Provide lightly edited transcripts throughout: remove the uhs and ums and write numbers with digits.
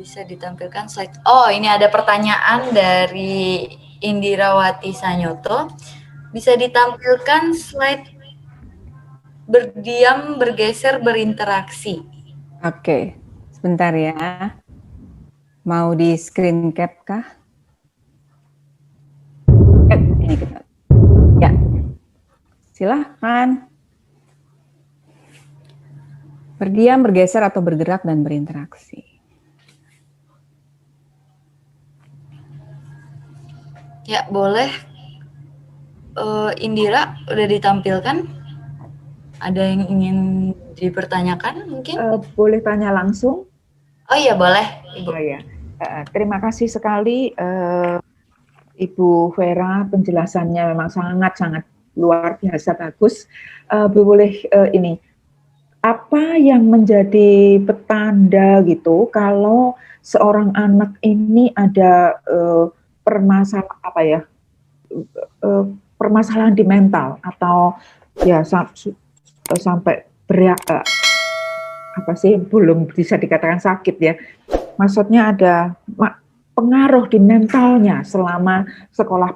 Bisa ditampilkan slide. Oh, ini ada pertanyaan dari Indirawati Sanyoto. Bisa ditampilkan slide berdiam, bergeser, berinteraksi. Oke, sebentar ya. Mau di screen cap kah? Ini kita. Ya, silahkan. Berdiam, bergeser, atau bergerak dan berinteraksi. Ya, boleh. Indira, udah ditampilkan? Ada yang ingin dipertanyakan mungkin? Boleh tanya langsung? Oh iya, boleh, Ibu. Oh ya, terima kasih sekali Ibu Vera, penjelasannya memang sangat-sangat luar biasa bagus. Boleh ini, apa yang menjadi petanda gitu kalau seorang anak ini ada permasalahan apa ya, permasalahan di mental atau ya sampai apa sih, belum bisa dikatakan sakit ya. Maksudnya ada pengaruh di mentalnya selama sekolah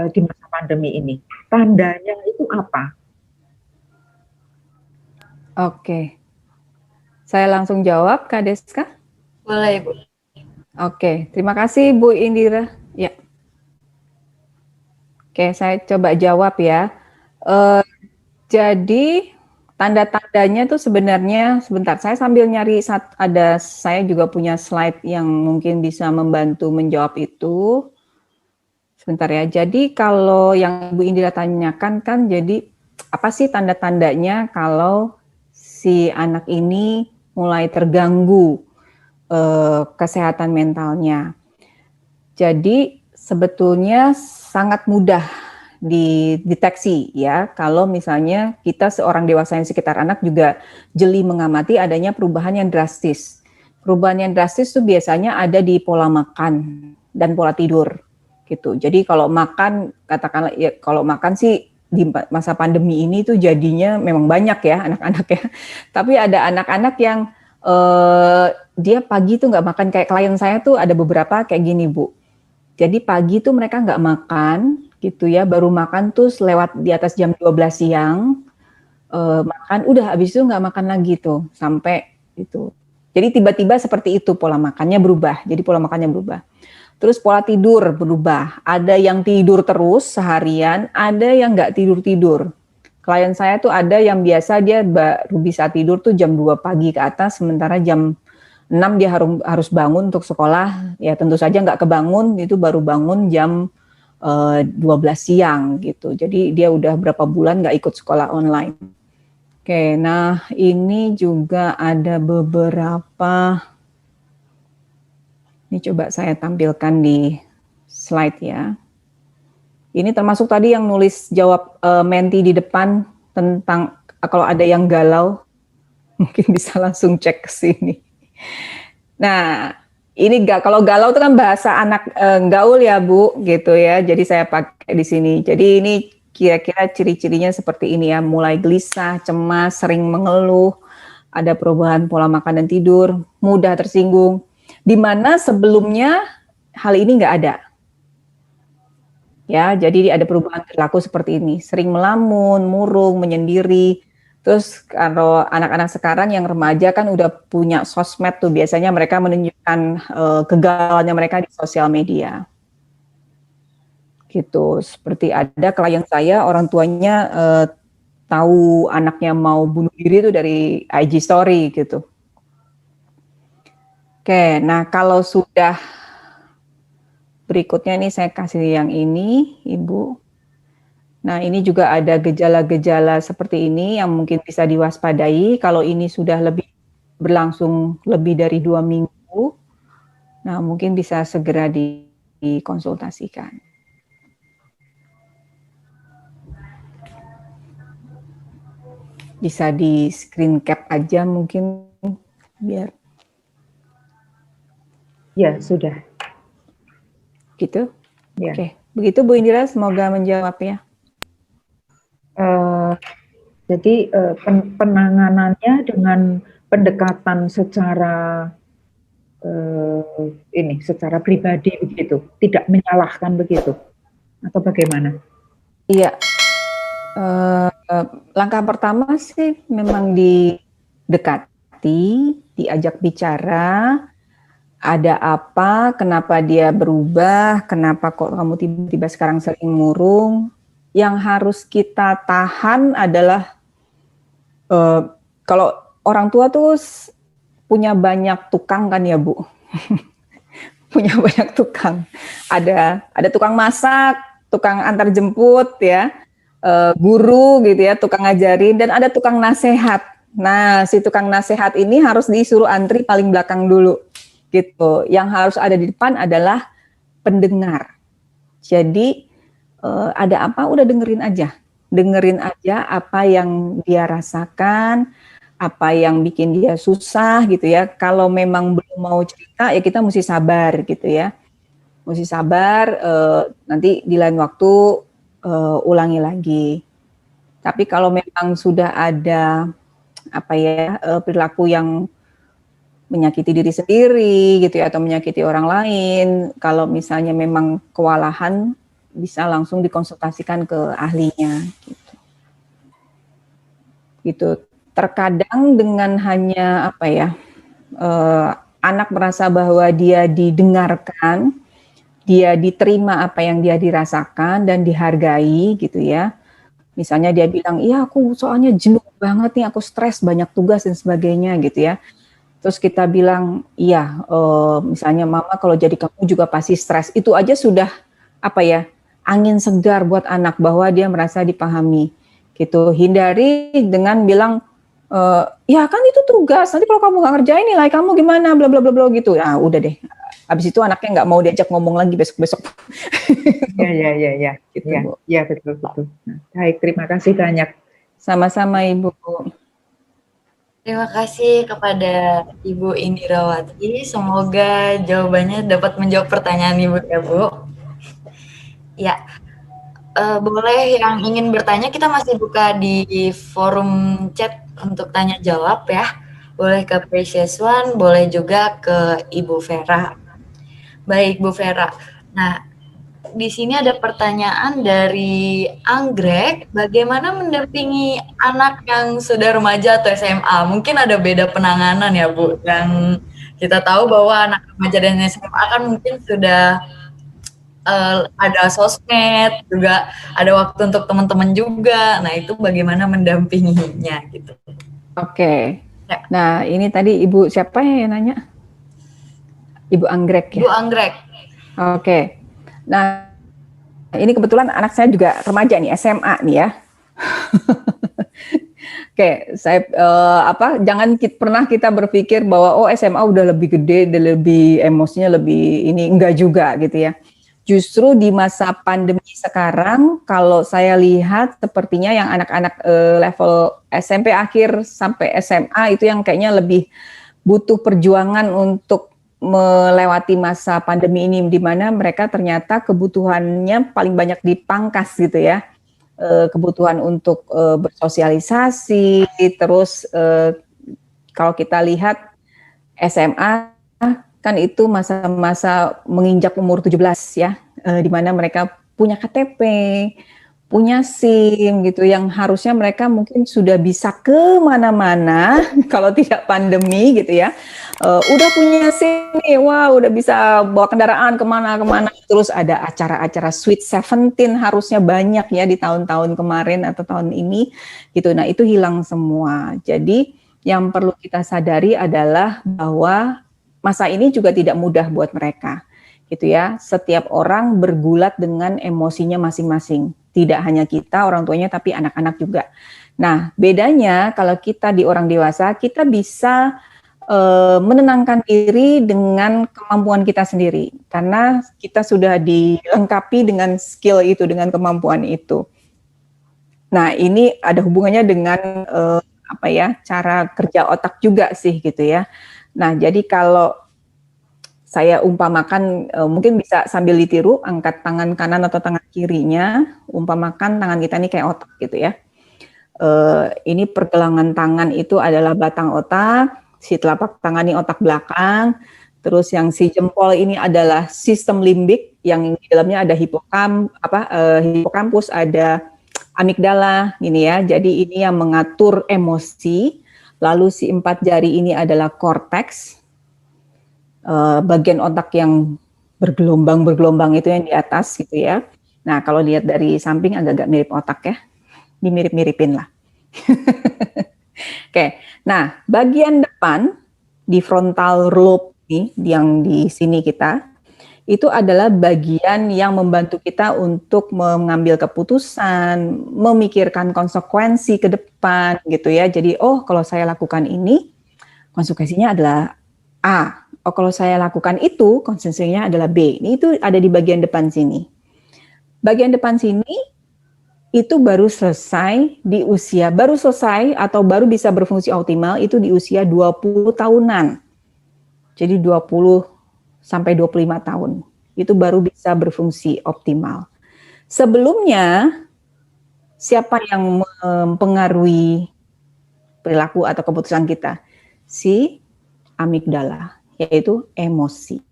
di masa pandemi ini. Tandanya itu apa? Oke. Saya langsung jawab, Kak Deska? Boleh, Ibu. Oke, terima kasih Bu Indira. Ya. Oke, saya coba jawab ya. Jadi tanda-tandanya tuh sebenarnya, sebentar, saya sambil nyari, saya juga punya slide yang mungkin bisa membantu menjawab itu. Sebentar ya, jadi kalau yang Bu Indira tanyakan kan, jadi apa sih tanda-tandanya kalau si anak ini mulai terganggu kesehatan mentalnya. Jadi sebetulnya sangat mudah dideteksi ya, kalau misalnya kita seorang dewasa yang sekitar anak juga jeli mengamati adanya perubahan yang drastis. Perubahan yang drastis itu biasanya ada di pola makan dan pola tidur gitu. Jadi kalau makan, katakanlah ya, kalau makan sih di masa pandemi ini tuh jadinya memang banyak ya anak-anak ya. Tapi ada anak-anak yang dia pagi tuh nggak makan, kayak klien saya tuh ada beberapa kayak gini Bu. Jadi pagi tuh mereka nggak makan gitu ya, baru makan tuh lewat di atas jam 12 siang, makan, udah habis itu nggak makan lagi tuh sampai itu. Jadi tiba-tiba seperti itu pola makannya berubah, jadi pola makannya berubah. Terus pola tidur berubah, ada yang tidur terus seharian, ada yang nggak tidur-tidur. Klien saya tuh ada yang biasa dia baru bisa tidur tuh jam 2 pagi ke atas, sementara jam 6 dia harus bangun untuk sekolah, ya tentu saja nggak kebangun, itu baru bangun jam 12 siang gitu. Jadi dia udah berapa bulan nggak ikut sekolah online. Oke, nah ini juga ada beberapa, ini coba saya tampilkan di slide ya. Ini termasuk tadi yang nulis jawab Menti di depan tentang kalau ada yang galau, mungkin bisa langsung cek ke sini. Nah, ini kalau galau itu kan bahasa anak gaul ya Bu, gitu ya. Jadi saya pakai di sini. Jadi ini kira-kira ciri-cirinya seperti ini ya, mulai gelisah, cemas, sering mengeluh, ada perubahan pola makan dan tidur, mudah tersinggung, di mana sebelumnya hal ini nggak ada. Ya, jadi ada perubahan perilaku seperti ini, sering melamun, murung, menyendiri. Terus kalau anak-anak sekarang yang remaja kan udah punya sosmed tuh, biasanya mereka menunjukkan kegalauannya mereka di sosial media. Gitu, seperti ada klien saya, orang tuanya tahu anaknya mau bunuh diri itu dari IG story gitu. Oke, nah kalau sudah berikutnya nih saya kasih yang ini, Ibu. Nah, ini juga ada gejala-gejala seperti ini yang mungkin bisa diwaspadai kalau ini sudah berlangsung lebih dari 2 minggu. Nah, mungkin bisa segera dikonsultasikan. Bisa di screen cap aja mungkin biar. Ya, sudah. Gitu? Ya. Oke, begitu Bu Indira, semoga menjawab ya. Jadi penanganannya dengan pendekatan secara ini secara pribadi begitu, tidak menyalahkan begitu, atau bagaimana? Iya, langkah pertama sih memang didekati, diajak bicara, ada apa, kenapa dia berubah, kenapa kok kamu tiba-tiba sekarang sering murung. Yang harus kita tahan adalah kalau orang tua tuh punya banyak tukang kan ya Bu, punya banyak tukang. Ada tukang masak, tukang antar jemput ya, guru gitu ya, tukang ngajarin, dan ada tukang nasehat. Nah, si tukang nasehat ini harus disuruh antri paling belakang dulu gitu. Yang harus ada di depan adalah pendengar. Jadi ada apa udah dengerin aja apa yang dia rasakan, apa yang bikin dia susah gitu ya. Kalau memang belum mau cerita ya kita mesti sabar gitu ya, mesti sabar, nanti di lain waktu ulangi lagi. Tapi kalau memang sudah ada apa ya perilaku yang menyakiti diri sendiri gitu ya, atau menyakiti orang lain, kalau misalnya memang kewalahan bisa langsung dikonsultasikan ke ahlinya gitu. Gitu. Terkadang dengan hanya apa ya, anak merasa bahwa dia didengarkan, dia diterima apa yang dia dirasakan dan dihargai gitu ya. Misalnya dia bilang, iya aku soalnya jenuh banget nih, aku stres, banyak tugas dan sebagainya gitu ya. Terus kita bilang, iya, misalnya mama kalau jadi kamu juga pasti stres. Itu aja sudah apa ya, angin segar buat anak bahwa dia merasa dipahami. Gitu. Hindari dengan bilang, ya kan itu tugas. Nanti kalau kamu nggak ngerjain nilai kamu gimana, bla bla bla bla gitu. Nah, udah deh. Habis itu anaknya nggak mau diajak ngomong lagi besok-besok. Ya, Gitu, ya, Bu. ya betul. Nah, baik, terima kasih banyak. Sama-sama Ibu. Terima kasih kepada Ibu Indirawati. Semoga jawabannya dapat menjawab pertanyaan Ibu ya, Bu. Ya, boleh yang ingin bertanya, kita masih buka di forum chat untuk tanya jawab ya. Boleh ke Precious One, boleh juga ke Ibu Vera. Baik, Bu Vera. Nah, di sini ada pertanyaan dari Anggrek, bagaimana mendampingi anak yang sudah remaja atau SMA? Mungkin ada beda penanganan ya Bu, yang kita tahu bahwa anak remaja dan SMA kan mungkin sudah ada sosmed, juga ada waktu untuk teman-teman juga. Nah itu bagaimana mendampinginya gitu. Oke. Ya. Nah ini tadi Ibu siapa yang nanya? Ibu Anggrek ya? Bu Anggrek. Oke. Nah, ini kebetulan anak saya juga remaja nih, SMA nih ya. Oke, saya jangan pernah kita berpikir bahwa oh SMA udah lebih gede, udah lebih emosinya lebih ini, enggak juga gitu ya. Justru di masa pandemi sekarang, kalau saya lihat sepertinya yang anak-anak level SMP akhir sampai SMA itu yang kayaknya lebih butuh perjuangan untuk melewati masa pandemi ini, di mana mereka ternyata kebutuhannya paling banyak dipangkas gitu ya, kebutuhan untuk bersosialisasi, terus kalau kita lihat SMA kan itu masa-masa menginjak umur 17 ya, di mana mereka punya KTP, punya SIM gitu, yang harusnya mereka mungkin sudah bisa kemana-mana kalau tidak pandemi gitu ya. Udah punya SIM nih, wah udah bisa bawa kendaraan kemana-kemana. Terus ada acara-acara Sweet 17 harusnya banyak ya di tahun-tahun kemarin atau tahun ini gitu. Nah itu hilang semua. Jadi yang perlu kita sadari adalah bahwa masa ini juga tidak mudah buat mereka gitu ya. Setiap orang bergulat dengan emosinya masing-masing. Tidak hanya kita orang tuanya tapi anak-anak juga. Nah, bedanya kalau kita di orang dewasa, kita bisa menenangkan diri dengan kemampuan kita sendiri. Karena kita sudah dilengkapi dengan skill itu, dengan kemampuan itu. Nah, ini ada hubungannya dengan cara kerja otak juga sih gitu ya. Nah, jadi kalau saya umpamakan, mungkin bisa sambil ditiru, angkat tangan kanan atau tangan kirinya, umpamakan tangan kita ini kayak otak gitu ya. Ini pergelangan tangan itu adalah batang otak, si telapak tangan ini otak belakang, Terus yang si jempol ini adalah sistem limbik yang di dalamnya ada hipokampus, ada amigdala gini ya. Jadi ini yang mengatur emosi. Lalu si 4 jari ini adalah korteks, bagian otak yang bergelombang itu yang di atas gitu ya. Nah, kalau lihat dari samping agak-agak mirip otak ya. Dimirip-miripin lah. Oke. Nah, bagian depan di frontal lobe nih yang di sini kita itu adalah bagian yang membantu kita untuk mengambil keputusan, memikirkan konsekuensi ke depan gitu ya. Jadi, oh kalau saya lakukan ini, konsekuensinya adalah A. Oh kalau saya lakukan itu, konsekuensinya adalah B. Ini itu ada di bagian depan sini. Bagian depan sini itu baru selesai di usia, baru selesai atau baru bisa berfungsi optimal itu di usia 20 tahunan. Jadi 20 sampai 25 tahun, itu baru bisa berfungsi optimal. Sebelumnya, siapa yang mempengaruhi perilaku atau keputusan kita? Si amigdala, yaitu emosi.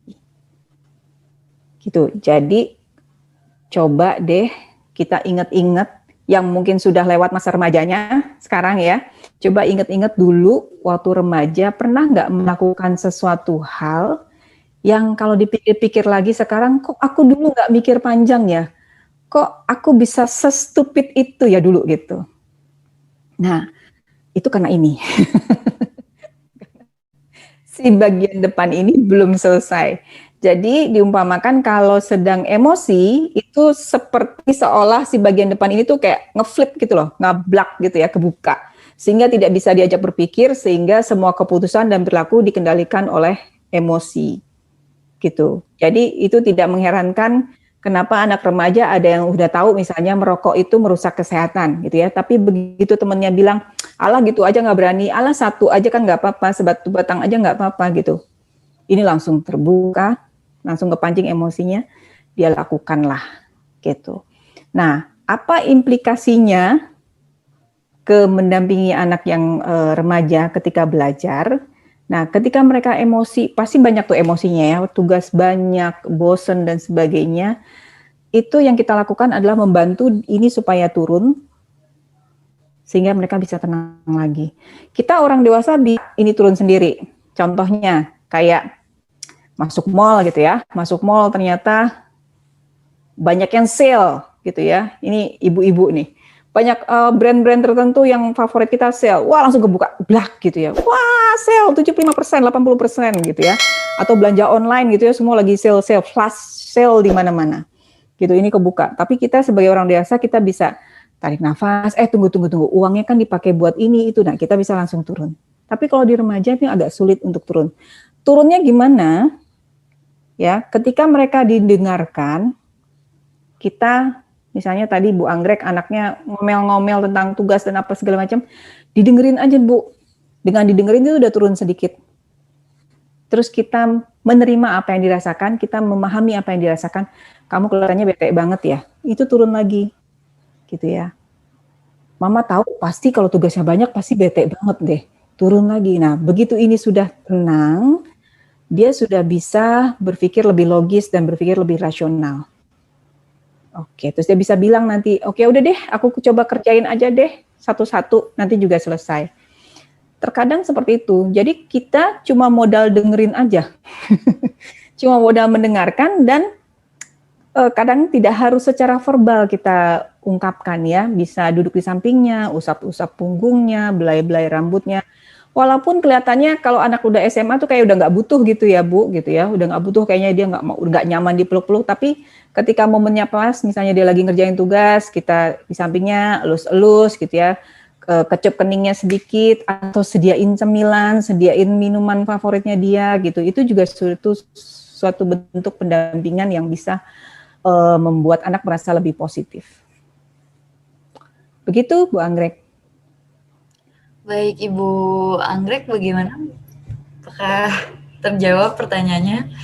Gitu. Jadi, coba deh kita ingat-ingat yang mungkin sudah lewat masa remajanya sekarang ya. Coba ingat-ingat dulu waktu remaja pernah nggak melakukan sesuatu hal yang kalau dipikir-pikir lagi sekarang, kok aku dulu nggak mikir panjang ya? Kok aku bisa se-stupid itu ya dulu gitu? Nah, itu karena ini. Si bagian depan ini belum selesai. Jadi diumpamakan kalau sedang emosi, itu seperti seolah si bagian depan ini tuh kayak ngeflip gitu loh, ngablak gitu ya, kebuka. Sehingga tidak bisa diajak berpikir, sehingga semua keputusan dan perilaku dikendalikan oleh emosi. Gitu. Jadi itu tidak mengherankan kenapa anak remaja ada yang udah tahu misalnya merokok itu merusak kesehatan gitu ya, tapi begitu temennya bilang, alah gitu aja nggak berani, alah satu aja kan nggak apa-apa, sebatu batang aja nggak apa-apa gitu. Ini langsung terbuka, langsung kepancing emosinya, dia lakukanlah gitu. Nah, apa implikasinya ke mendampingi anak yang remaja ketika belajar? Nah, ketika mereka emosi, pasti banyak tuh emosinya ya, tugas banyak, bosen dan sebagainya. Itu yang kita lakukan adalah membantu ini supaya turun, sehingga mereka bisa tenang lagi. Kita orang dewasa ini turun sendiri. Contohnya, kayak masuk mall gitu ya, masuk mall ternyata banyak yang sale gitu ya. Ini ibu-ibu nih. Banyak brand-brand tertentu yang favorit kita sale. Wah, langsung kebuka, blak gitu ya. Wah, sale 75%, 80% gitu ya. Atau belanja online gitu ya, semua lagi sale, flash sale di mana-mana. Gitu, ini kebuka. Tapi kita sebagai orang dewasa, kita bisa tarik nafas, tunggu. Uangnya kan dipakai buat ini, itu. Nah, kita bisa langsung turun. Tapi kalau di remaja ini agak sulit untuk turun. Turunnya gimana? Ya, ketika mereka didengarkan, kita misalnya tadi Bu Anggrek anaknya ngomel-ngomel tentang tugas dan apa segala macam, didengerin aja Bu. Dengan didengerin itu udah turun sedikit. Terus kita menerima apa yang dirasakan, kita memahami apa yang dirasakan. Kamu kelihatannya bete banget ya, itu turun lagi. Gitu ya. Mama tahu pasti kalau tugasnya banyak pasti bete banget deh. Turun lagi. Nah, begitu ini sudah tenang, dia sudah bisa berpikir lebih logis dan berpikir lebih rasional. Oke, terus dia bisa bilang nanti, oke udah deh, aku coba kerjain aja deh, satu-satu, nanti juga selesai. Terkadang seperti itu, jadi kita cuma modal dengerin aja. Cuma modal mendengarkan dan kadang tidak harus secara verbal kita ungkapkan ya, bisa duduk di sampingnya, usap-usap punggungnya, belai-belai rambutnya. Walaupun kelihatannya kalau anak udah SMA tuh kayak udah nggak butuh gitu ya Bu, gitu ya, udah nggak butuh kayaknya dia nggak nyaman dipeluk-peluk, tapi ketika momennya pas, misalnya dia lagi ngerjain tugas, kita di sampingnya elus-elus gitu ya, kecup keningnya sedikit, atau sediain cemilan, sediain minuman favoritnya dia gitu, itu juga suatu bentuk pendampingan yang bisa membuat anak merasa lebih positif. Begitu Bu Anggrek. Baik, Ibu Anggrek bagaimana? Apakah terjawab pertanyaannya?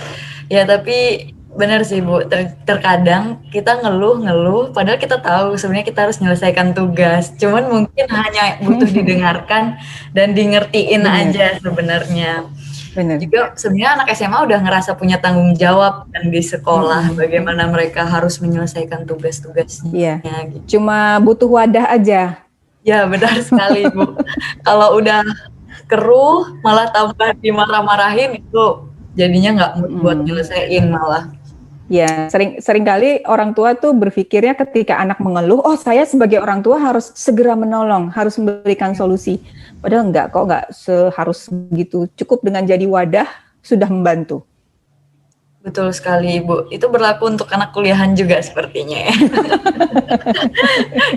Ya, tapi benar sih Bu, terkadang kita ngeluh, padahal kita tahu sebenarnya kita harus menyelesaikan tugas. Cuman mungkin hanya butuh didengarkan dan di ngertiin aja sebenarnya. benar. Juga sebenarnya anak SMA udah ngerasa punya tanggung jawab kan di sekolah, bagaimana mereka harus menyelesaikan tugas-tugasnya Iya, gitu. cuma butuh wadah aja. Ya benar sekali Bu. Kalau udah keruh malah tambah dimarah-marahin itu jadinya nggak mood buat nyelesain malah. Ya, sering kali orang tua tuh berpikirnya ketika anak mengeluh, oh saya sebagai orang tua harus segera menolong, harus memberikan solusi. Padahal enggak kok, enggak seharus begitu. Cukup dengan jadi wadah sudah membantu. Betul sekali Ibu. Itu berlaku untuk anak kuliahan juga sepertinya ya.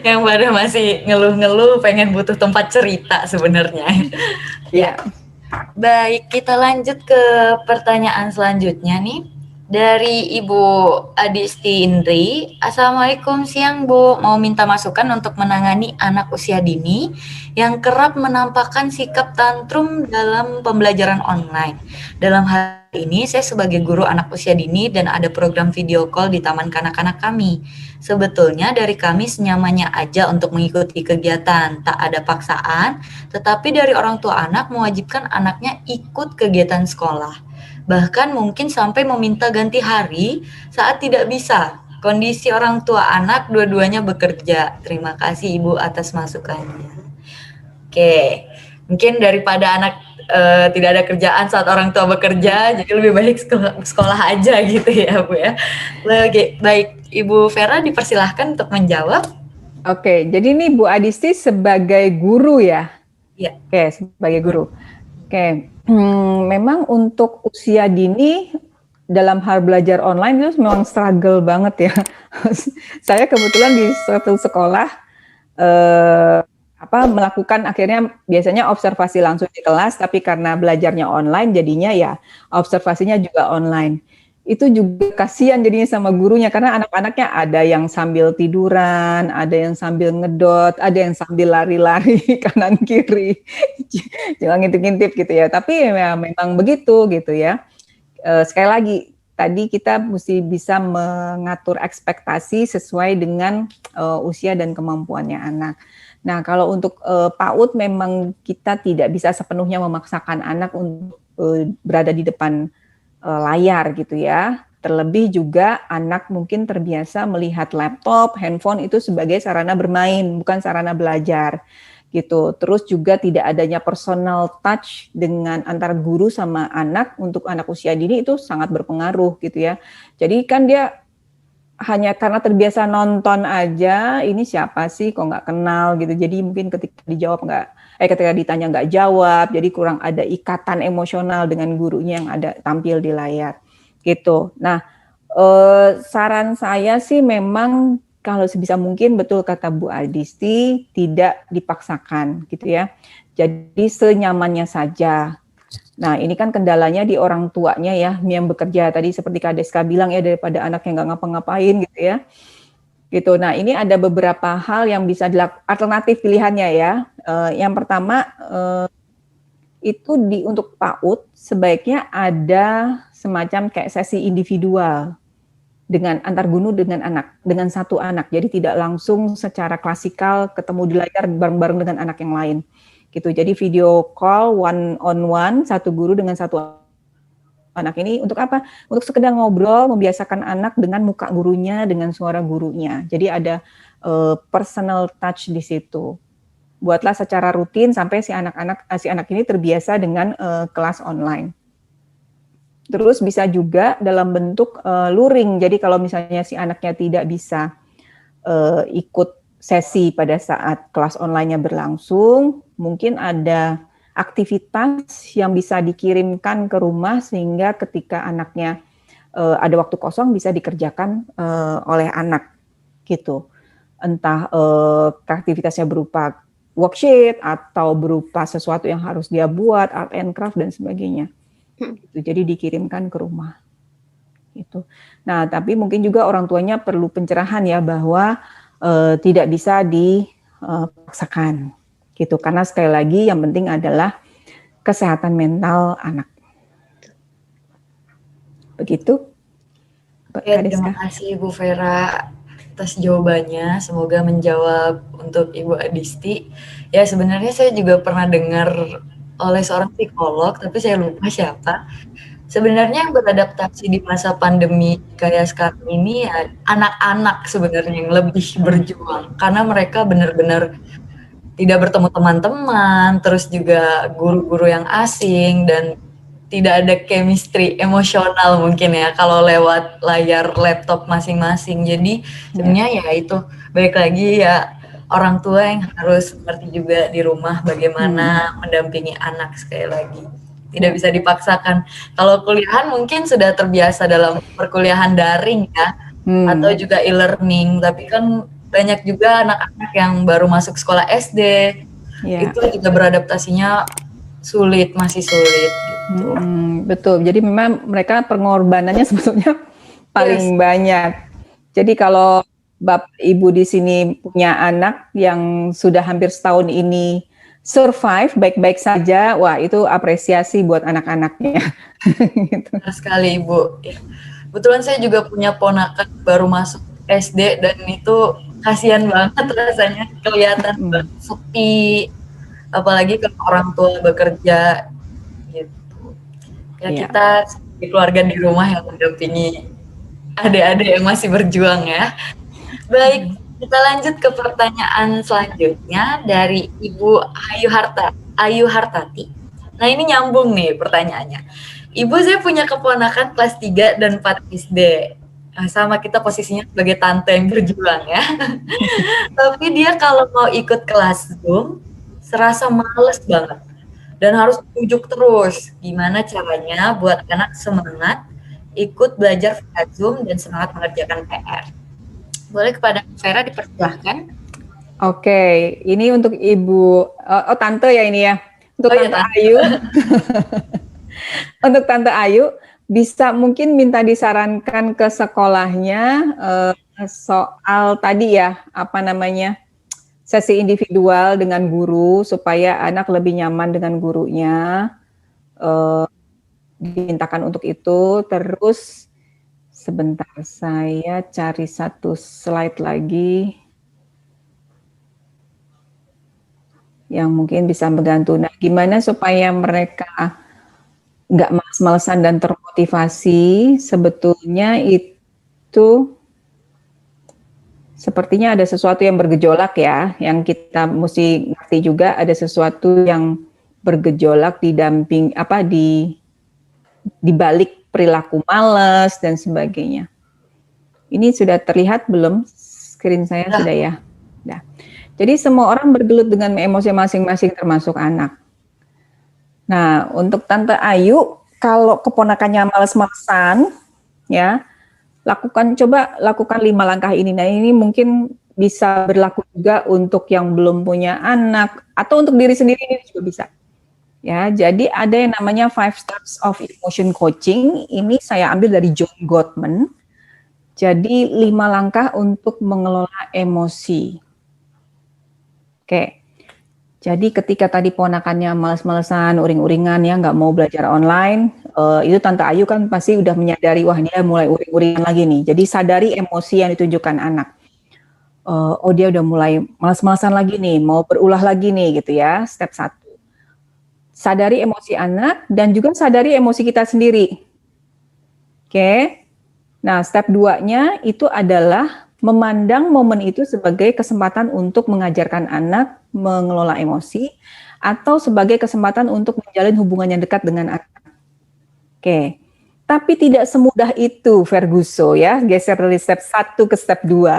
Yang pada masih ngeluh-ngeluh pengen butuh tempat cerita sebenarnya. Ya. Baik, kita lanjut ke pertanyaan selanjutnya nih. Dari Ibu Adisti Indri, Assalamualaikum siang Bu, mau minta masukan untuk menangani anak usia dini yang kerap menampakkan sikap tantrum dalam pembelajaran online. Dalam hal ini saya sebagai guru anak usia dini dan ada program video call di taman kanak-kanak kami. Sebetulnya dari kami senyamannya aja untuk mengikuti kegiatan, tak ada paksaan, tetapi dari orang tua anak mewajibkan anaknya ikut kegiatan sekolah. Bahkan mungkin sampai meminta ganti hari saat tidak bisa. Kondisi orang tua anak dua-duanya bekerja. Terima kasih Ibu atas masukannya. Oke, mungkin daripada anak tidak ada kerjaan saat orang tua bekerja, jadi lebih baik sekolah aja gitu ya Bu ya. Oke, baik Ibu Vera dipersilahkan untuk menjawab. Oke, jadi ini Bu Adisti sebagai guru ya? Iya. Oke, sebagai guru. Oke, memang untuk usia dini dalam hal belajar online itu memang struggle banget ya. Saya kebetulan di suatu sekolah melakukan akhirnya biasanya observasi langsung di kelas, tapi karena belajarnya online jadinya ya observasinya juga online. Itu juga kasihan jadinya sama gurunya karena anak-anaknya ada yang sambil tiduran, ada yang sambil ngedot, ada yang sambil lari-lari kanan kiri, jangan ngintip-ngintip gitu ya. Tapi ya memang begitu gitu ya. Sekali lagi tadi kita mesti bisa mengatur ekspektasi sesuai dengan usia dan kemampuannya anak. Nah kalau untuk PAUD memang kita tidak bisa sepenuhnya memaksakan anak untuk berada di depan layar gitu ya. Terlebih juga anak mungkin terbiasa melihat laptop, handphone itu sebagai sarana bermain, bukan sarana belajar gitu. Terus juga tidak adanya personal touch dengan antar guru sama anak untuk anak usia dini itu sangat berpengaruh gitu ya. Jadi kan dia hanya karena terbiasa nonton aja, ini siapa sih kok nggak kenal gitu. Jadi mungkin ketika ketika ditanya nggak jawab, jadi kurang ada ikatan emosional dengan gurunya yang ada tampil di layar gitu. Nah, saran saya sih memang kalau sebisa mungkin betul kata Bu Adisti tidak dipaksakan gitu ya. Jadi senyamannya saja. Nah, ini kan kendalanya di orang tuanya ya, yang bekerja tadi seperti Kak Deska bilang ya, daripada anak yang nggak ngapa-ngapain gitu ya. Gitu. Nah, ini ada beberapa hal yang bisa dilakukan, alternatif pilihannya ya. Yang pertama itu untuk PAUD sebaiknya ada semacam kayak sesi individual dengan antar guru dengan anak, dengan satu anak. Jadi tidak langsung secara klasikal ketemu di layar bareng-bareng dengan anak yang lain. Gitu. Jadi video call one on one satu guru dengan satu anak ini untuk apa? Untuk sekedar ngobrol, membiasakan anak dengan muka gurunya, dengan suara gurunya. Jadi ada personal touch di situ. Buatlah secara rutin sampai si anak ini terbiasa dengan kelas online. Terus bisa juga dalam bentuk luring. Jadi kalau misalnya si anaknya tidak bisa ikut sesi pada saat kelas online-nya berlangsung, mungkin ada aktivitas yang bisa dikirimkan ke rumah sehingga ketika anaknya ada waktu kosong bisa dikerjakan oleh anak gitu. Entah aktivitasnya berupa worksheet atau berupa sesuatu yang harus dia buat, art and craft dan sebagainya. Gitu. Jadi dikirimkan ke rumah. Gitu. Nah, tapi mungkin juga orang tuanya perlu pencerahan ya bahwa tidak bisa dipaksakan gitu, karena sekali lagi yang penting adalah kesehatan mental anak. Begitu. Ya, terima kasih Bu Vera atas jawabannya, semoga menjawab untuk Ibu Adisti. Ya sebenarnya saya juga pernah dengar oleh seorang psikolog, tapi saya lupa siapa. Sebenarnya yang beradaptasi di masa pandemi kayak sekarang ini ya anak-anak sebenarnya yang lebih berjuang, karena mereka benar-benar tidak bertemu teman-teman, terus juga guru-guru yang asing dan tidak ada chemistry emosional mungkin ya kalau lewat layar laptop masing-masing. Jadi sebenarnya ya itu balik lagi ya orang tua yang harus mengerti juga di rumah bagaimana mendampingi anak sekali lagi. Tidak bisa dipaksakan. Kalau kuliahan mungkin sudah terbiasa dalam perkuliahan daring ya, atau juga e-learning, tapi kan banyak juga anak-anak yang baru masuk sekolah SD, itu juga beradaptasinya sulit, masih sulit gitu. Betul, jadi memang mereka pengorbanannya sebetulnya paling banyak. Jadi kalau Bapak Ibu di sini punya anak yang sudah hampir setahun ini survive baik-baik saja, wah itu apresiasi buat anak-anaknya. Gitu. Benar sekali Ibu. Ya. Kebetulan saya juga punya ponakan baru masuk SD dan itu kasihan banget rasanya, kelihatan sepi, apalagi kalau orang tua bekerja gitu. Ya kita sebagai keluarga di rumah yang mendampingi adik-adik yang masih berjuang ya. Baik, kita lanjut ke pertanyaan selanjutnya dari Ibu Ayu Hartati. Nah ini nyambung nih pertanyaannya. Ibu, saya punya keponakan kelas 3 dan 4 SD. Nah, sama kita posisinya sebagai tante yang berjuang ya. Tapi dia kalau mau ikut kelas Zoom, serasa males banget. Dan harus tunjuk terus gimana caranya buat anak semangat ikut belajar via Zoom dan semangat mengerjakan PR. Boleh kepada Vera dipersilahkan. Oke, ini untuk Ibu, Tante ya ini ya. Untuk Tante Ayu. Untuk Tante Ayu, bisa mungkin minta disarankan ke sekolahnya soal tadi ya, apa namanya, sesi individual dengan guru, supaya anak lebih nyaman dengan gurunya, dimintakan untuk itu. Terus, sebentar, saya cari satu slide lagi yang mungkin bisa membantu. Nah, gimana supaya mereka nggak malas-malesan dan termotivasi? Sebetulnya itu sepertinya ada sesuatu yang bergejolak ya, yang kita mesti ngerti juga ada sesuatu yang bergejolak di balik perilaku malas dan sebagainya. Ini sudah terlihat belum? Screen saya sudah ya. Nah, jadi semua orang bergelut dengan emosi masing-masing termasuk anak. Nah, untuk Tante Ayu, kalau keponakannya males-malesan, ya, coba lakukan 5 langkah ini. Nah, ini mungkin bisa berlaku juga untuk yang belum punya anak, atau untuk diri sendiri ini juga bisa. Ya, jadi ada yang namanya 5 Steps of Emotion Coaching. Ini saya ambil dari John Gottman. Jadi 5 langkah untuk mengelola emosi. Oke. Jadi ketika tadi ponakannya males-malesan, uring-uringan ya, nggak mau belajar online, itu Tante Ayu kan pasti udah menyadari, wah dia mulai uring-uringan lagi nih. Jadi sadari emosi yang ditunjukkan anak. Oh dia udah mulai males-malesan lagi nih, mau berulah lagi nih gitu ya, step 1. Sadari emosi anak dan juga sadari emosi kita sendiri. Oke. Nah, step 2-nya itu adalah memandang momen itu sebagai kesempatan untuk mengajarkan anak mengelola emosi atau sebagai kesempatan untuk menjalin hubungan yang dekat dengan anak. Oke. Tapi tidak semudah itu, Ferguso ya, geser dari step 1 ke step 2.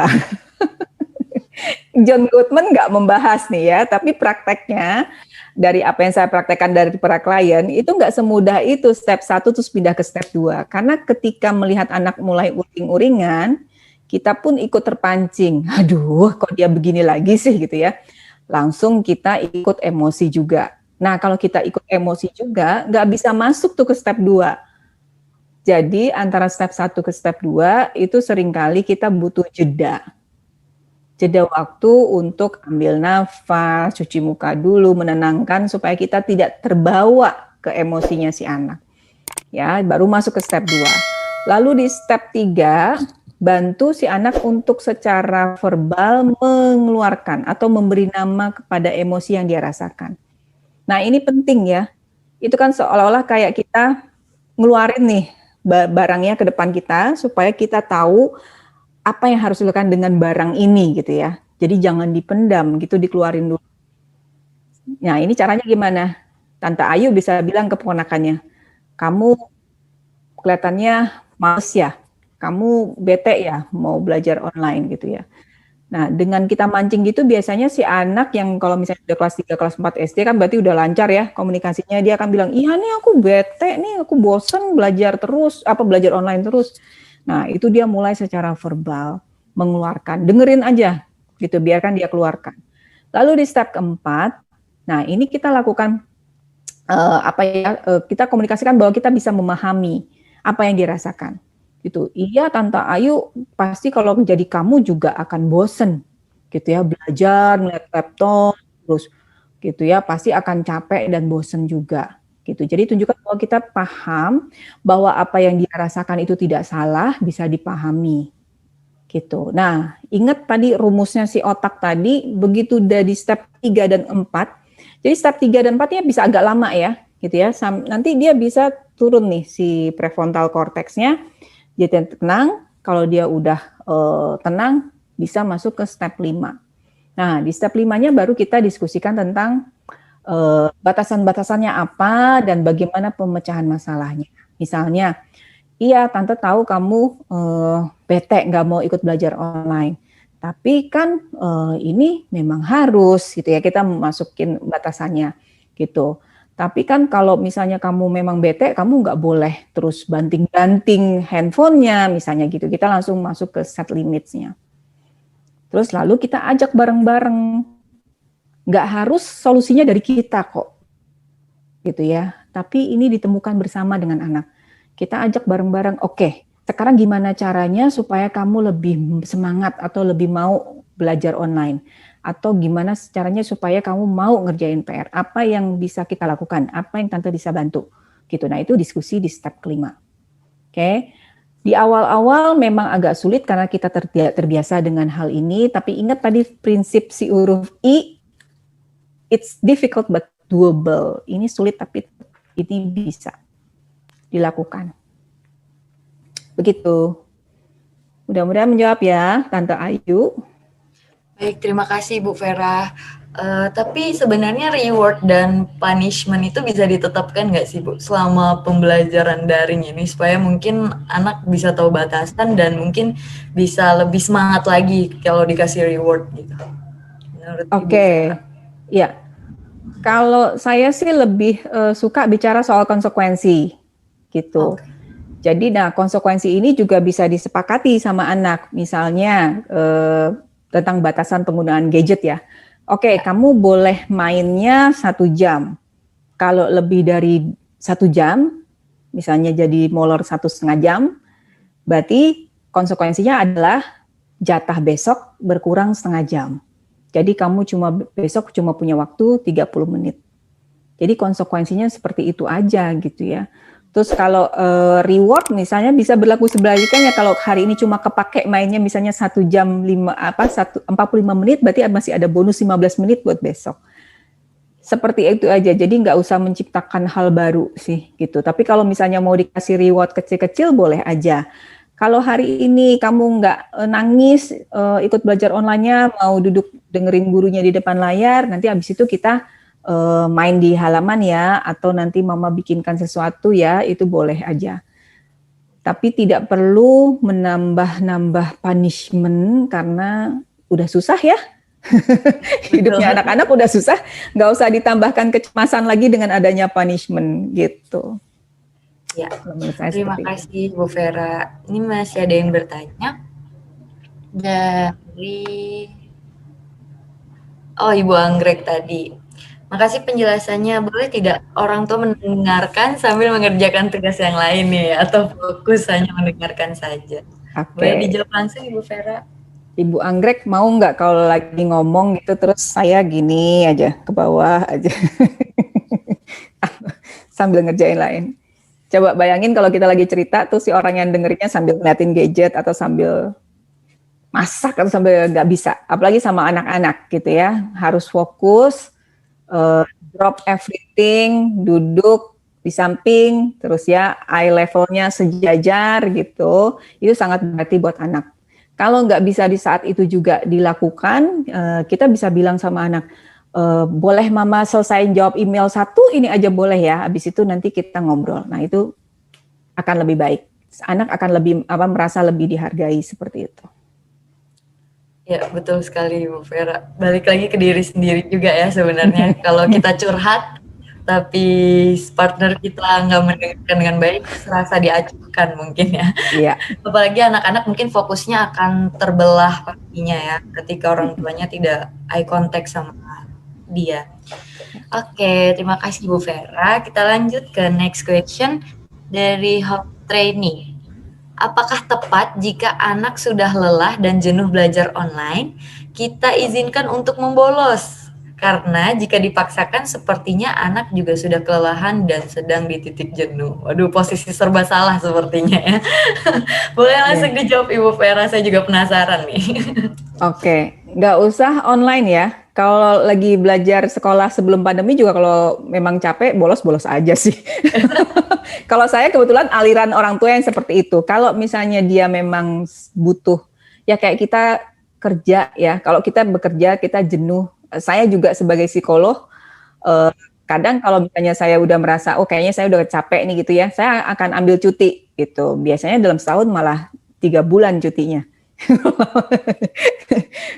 John Gottman nggak membahas nih ya, tapi prakteknya dari apa yang saya praktekkan dari para klien itu nggak semudah itu step 1 terus pindah ke step 2. Karena ketika melihat anak mulai uring-uringan, kita pun ikut terpancing. Aduh, kok dia begini lagi sih gitu ya. Langsung kita ikut emosi juga. Nah, kalau kita ikut emosi juga, nggak bisa masuk tuh ke step 2. Jadi antara step 1 ke step 2 itu seringkali kita butuh jeda. Jeda waktu untuk ambil nafas, cuci muka dulu, menenangkan supaya kita tidak terbawa ke emosinya si anak. Ya, baru masuk ke step 2. Lalu di step 3, bantu si anak untuk secara verbal mengeluarkan atau memberi nama kepada emosi yang dia rasakan. Nah, ini penting ya. Itu kan seolah-olah kayak kita ngeluarin nih barangnya ke depan kita supaya kita tahu apa yang harus dilakukan dengan barang ini gitu ya. Jadi jangan dipendam gitu, dikeluarin dulu. Nah, ini caranya gimana? Tante Ayu bisa bilang ke ponakannya, kamu kelihatannya males ya, kamu bete ya mau belajar online gitu ya. Nah, dengan kita mancing gitu biasanya si anak yang kalau misalnya udah kelas 3, kelas 4 SD kan berarti udah lancar ya komunikasinya, dia akan bilang, "Iya nih aku bete nih, aku bosen belajar terus, belajar online terus." Nah, itu dia mulai secara verbal mengeluarkan, dengerin aja gitu, biarkan dia keluarkan. Lalu di step keempat, nah ini kita lakukan kita komunikasikan bahwa kita bisa memahami apa yang dirasakan. Gitu. Iya, Tante Ayu pasti kalau menjadi kamu juga akan bosen gitu ya, belajar melihat laptop terus gitu ya, pasti akan capek dan bosen juga gitu. Jadi tunjukkan bahwa kita paham bahwa apa yang dia rasakan itu tidak salah, bisa dipahami gitu. Nah, ingat tadi rumusnya si otak tadi, begitu udah di step 3 dan 4, jadi step 3 dan 4-nya bisa agak lama ya gitu ya, nanti dia bisa turun nih si prefrontal cortex-nya. Jadi tenang, kalau dia udah tenang, bisa masuk ke step 5. Nah, di step 5-nya baru kita diskusikan tentang batasan-batasannya apa dan bagaimana pemecahan masalahnya. Misalnya, iya Tante tahu kamu bete nggak mau ikut belajar online. Tapi kan ini memang harus gitu ya, kita masukin batasannya gitu. Tapi kan kalau misalnya kamu memang bete, kamu nggak boleh terus banting-banting handphonenya, misalnya gitu. Kita langsung masuk ke set limits-nya. Terus lalu kita ajak bareng-bareng. Nggak harus solusinya dari kita kok. Gitu ya. Tapi ini ditemukan bersama dengan anak. Kita ajak bareng-bareng, oke, sekarang gimana caranya supaya kamu lebih semangat atau lebih mau belajar online? Atau gimana caranya supaya kamu mau ngerjain PR, apa yang bisa kita lakukan, apa yang Tante bisa bantu, gitu. Nah, itu diskusi di step kelima. Oke, di awal-awal memang agak sulit karena kita terbiasa dengan hal ini, tapi ingat tadi prinsip si huruf I, it's difficult but doable. Ini sulit tapi ini bisa dilakukan. Begitu. Mudah-mudahan menjawab ya, Tante Ayu. Baik, terima kasih Bu Vera. Tapi sebenarnya reward dan punishment itu bisa ditetapkan nggak sih Bu selama pembelajaran daring ini supaya mungkin anak bisa tahu batasan dan mungkin bisa lebih semangat lagi kalau dikasih reward gitu. Oke, ya. Kalau saya sih lebih suka bicara soal konsekuensi gitu. Okay. Jadi, nah konsekuensi ini juga bisa disepakati sama anak. Misalnya tentang batasan penggunaan gadget ya. Oke, kamu boleh mainnya 1 jam. Kalau lebih dari 1 jam, misalnya jadi molor 1,5 jam, berarti konsekuensinya adalah jatah besok berkurang 1/2 jam. Jadi kamu besok cuma punya waktu 30 menit. Jadi konsekuensinya seperti itu aja gitu ya. Terus kalau reward misalnya bisa berlaku sebaliknya, kalau hari ini cuma kepake mainnya misalnya 1 jam 45 menit, berarti masih ada bonus 15 menit buat besok. Seperti itu aja, jadi nggak usah menciptakan hal baru sih gitu. Tapi kalau misalnya mau dikasih reward kecil-kecil boleh aja. Kalau hari ini kamu nggak nangis ikut belajar online-nya, mau duduk dengerin gurunya di depan layar, nanti habis itu kita main di halaman ya, atau nanti mama bikinkan sesuatu ya, itu boleh aja. Tapi tidak perlu menambah-nambah punishment karena udah susah ya. Hidupnya anak-anak udah susah, nggak usah ditambahkan kecemasan lagi dengan adanya punishment gitu. Ya, terima kasih Bu Vera. Ini masih ada yang bertanya dari Ibu Anggrek tadi. Makasih penjelasannya. Boleh tidak orang tua mendengarkan sambil mengerjakan tugas yang lain nih, atau fokus hanya mendengarkan saja? Boleh dijawab langsung Ibu Vera? Ibu Anggrek mau nggak kalau lagi ngomong gitu terus saya gini aja ke bawah aja sambil ngerjain lain. Coba bayangin kalau kita lagi cerita tuh si orang yang dengerinnya sambil ngeliatin gadget atau sambil masak atau sambil nggak bisa. Apalagi sama anak-anak gitu ya, harus fokus. drop everything, duduk di samping, terus ya eye levelnya sejajar gitu, itu sangat berarti buat anak. Kalau nggak bisa di saat itu juga dilakukan, kita bisa bilang sama anak, boleh mama selesaiin jawab email satu, ini aja boleh ya, habis itu nanti kita ngobrol. Nah itu akan lebih baik. Anak akan lebih merasa lebih dihargai seperti itu. Ya, betul sekali Bu Vera. Balik lagi ke diri sendiri juga ya sebenarnya. Kalau kita curhat, tapi partner kita nggak mendengarkan dengan baik, serasa diacuhkan mungkin ya. Iya. Apalagi anak-anak mungkin fokusnya akan terbelah pastinya ya, ketika orang tuanya tidak eye contact sama dia. Oke, terima kasih Bu Vera. Kita lanjut ke next question dari Hot Trainee. Apakah tepat jika anak sudah lelah dan jenuh belajar online, kita izinkan untuk membolos? Karena jika dipaksakan sepertinya anak juga sudah kelelahan dan sedang di titik jenuh. Waduh, posisi serba salah sepertinya ya. Boleh langsung dijawab Ibu Vera, saya juga penasaran nih. Oke, nggak usah online ya. Kalau lagi belajar sekolah sebelum pandemi juga kalau memang capek, bolos-bolos aja sih. Kalau saya kebetulan aliran orang tua yang seperti itu. Kalau misalnya dia memang butuh, ya kayak kita kerja ya, kalau kita bekerja, kita jenuh. Saya juga sebagai psikolog, kadang kalau misalnya saya udah merasa, oh kayaknya saya udah capek nih gitu ya, saya akan ambil cuti gitu. Biasanya dalam setahun malah 3 bulan cutinya.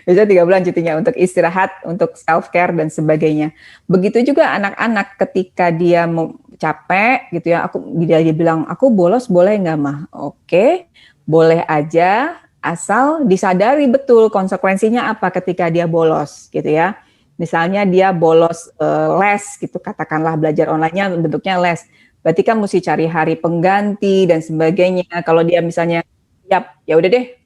Bisa 3 bulan cutinya untuk istirahat, untuk self care dan sebagainya. Begitu juga anak-anak ketika dia mau capek gitu ya, dia bilang aku bolos boleh nggak mah? Oke, boleh aja, asal disadari betul konsekuensinya apa ketika dia bolos gitu ya. Misalnya dia bolos les gitu, katakanlah belajar online-nya bentuknya les. Berarti kan mesti cari hari pengganti dan sebagainya. Kalau dia misalnya siap, ya udah deh,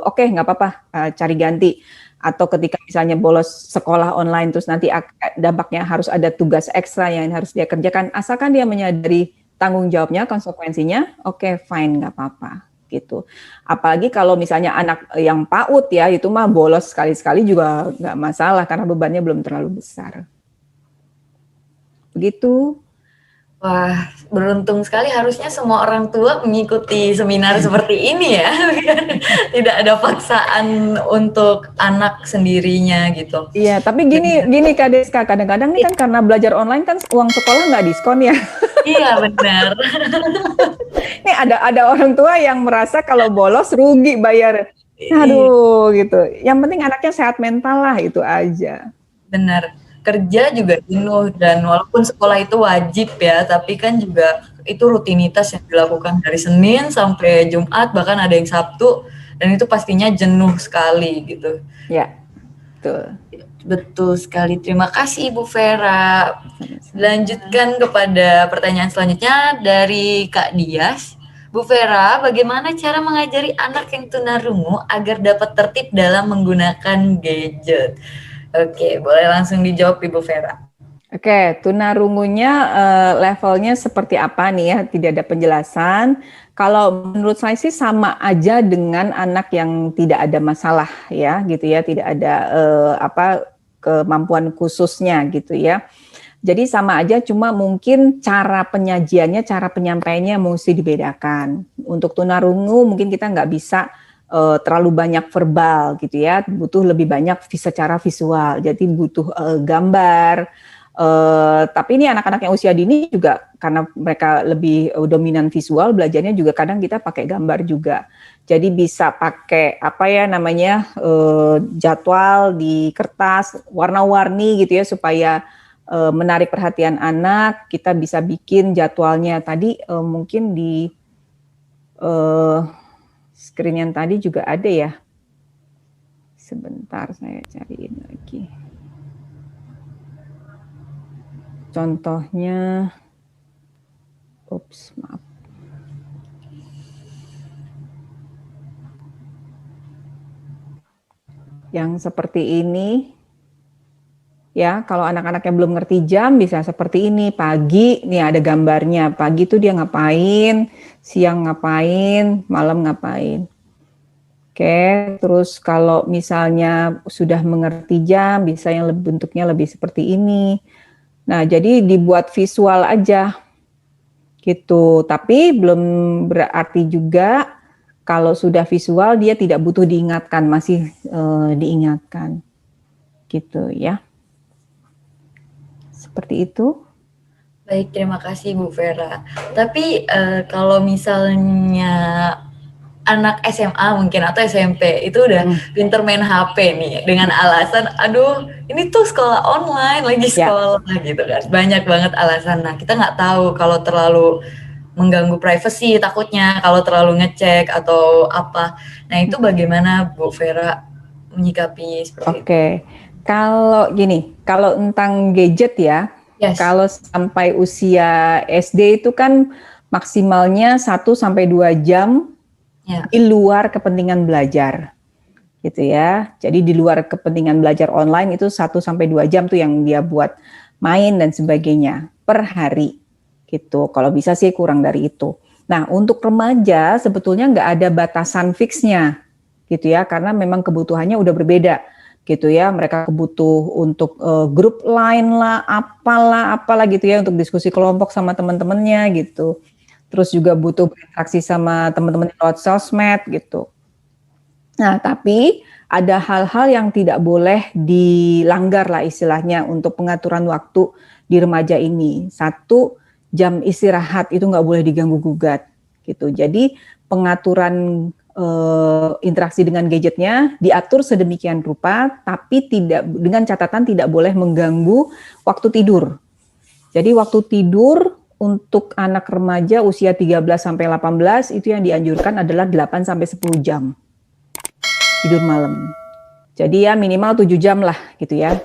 oke, nggak apa-apa, cari ganti. Atau ketika misalnya bolos sekolah online terus nanti dampaknya harus ada tugas ekstra yang harus dia kerjakan, asalkan dia menyadari tanggung jawabnya, konsekuensinya, oke, fine, nggak apa-apa gitu. Apalagi kalau misalnya anak yang PAUD ya, itu mah bolos sekali-sekali juga nggak masalah karena bebannya belum terlalu besar. Begitu. Wah, beruntung sekali, harusnya semua orang tua mengikuti seminar seperti ini ya. Tidak ada paksaan untuk anak sendirinya gitu. Iya, tapi gini Kak Deska, kadang-kadang nih kan karena belajar online kan uang sekolah nggak diskon ya. Iya, benar. Nih ada orang tua yang merasa kalau bolos rugi bayar. Aduh gitu. Yang penting anaknya sehat mental lah, itu aja. Benar. Kerja juga jenuh, dan walaupun sekolah itu wajib ya, tapi kan juga itu rutinitas yang dilakukan dari Senin sampai Jumat, bahkan ada yang Sabtu, dan itu pastinya jenuh sekali gitu. Ya, betul. Betul sekali. Terima kasih Ibu Vera. Lanjutkan kepada pertanyaan selanjutnya dari Kak Dias. Bu Vera, bagaimana cara mengajari anak yang tunarungu agar dapat tertib dalam menggunakan gadget? Oke, boleh langsung dijawab Ibu Vera. Oke, tunarungunya levelnya seperti apa nih ya? Tidak ada penjelasan. Kalau menurut saya sih sama aja dengan anak yang tidak ada masalah ya, gitu ya, tidak ada kemampuan khususnya gitu ya. Jadi sama aja, cuma mungkin cara penyajiannya, cara penyampaiannya mesti dibedakan. Untuk tunarungu mungkin kita nggak bisa terlalu banyak verbal gitu ya, butuh lebih banyak secara visual, jadi butuh gambar. Tapi ini anak-anak yang usia dini juga karena mereka lebih dominan visual, belajarnya juga kadang kita pakai gambar juga. Jadi bisa pakai jadwal di kertas warna-warni gitu ya, supaya menarik perhatian anak. Kita bisa bikin jadwalnya tadi mungkin di screen yang tadi juga ada ya. Sebentar saya cariin lagi. Contohnya, maaf. Yang seperti ini, ya kalau anak-anak yang belum ngerti jam bisa seperti ini. Pagi, nih ada gambarnya. Pagi tuh dia ngapain, siang ngapain, malam ngapain. Oke, terus kalau misalnya sudah mengerti jam, bisa yang bentuknya lebih seperti ini. Nah, jadi dibuat visual aja gitu. Tapi belum berarti juga kalau sudah visual dia tidak butuh diingatkan, masih diingatkan. Gitu ya. Seperti itu. Baik, terima kasih Bu Vera. Tapi kalau misalnya anak SMA mungkin atau SMP itu udah pinter main HP nih dengan alasan, aduh ini tuh sekolah online lagi sekolah gitu kan, banyak banget alasan. Nah kita nggak tahu kalau terlalu mengganggu privasi takutnya, kalau terlalu ngecek atau apa. Nah itu bagaimana Bu Vera menyikapi seperti itu? Oke, kalau gini, kalau tentang gadget ya, kalau sampai usia SD itu kan maksimalnya 1-2 jam di luar kepentingan belajar, gitu ya. Jadi di luar kepentingan belajar online itu 1-2 jam tuh yang dia buat main dan sebagainya per hari, gitu. Kalau bisa sih kurang dari itu. Nah untuk remaja sebetulnya nggak ada batasan fixnya, gitu ya, karena memang kebutuhannya udah berbeda. Gitu ya, mereka butuh untuk grup line lah, apalah gitu ya, untuk diskusi kelompok sama teman-temannya gitu. Terus juga butuh berinteraksi sama teman-teman lewat sosmed gitu. Nah, tapi ada hal-hal yang tidak boleh dilanggar lah istilahnya untuk pengaturan waktu di remaja ini. 1, jam istirahat itu nggak boleh diganggu-gugat gitu. Jadi pengaturan interaksi dengan gadgetnya diatur sedemikian rupa, tapi tidak dengan catatan tidak boleh mengganggu waktu tidur. Jadi waktu tidur untuk anak remaja usia 13-18 itu yang dianjurkan adalah 8-10 jam tidur malam. Jadi ya minimal 7 jam lah gitu ya.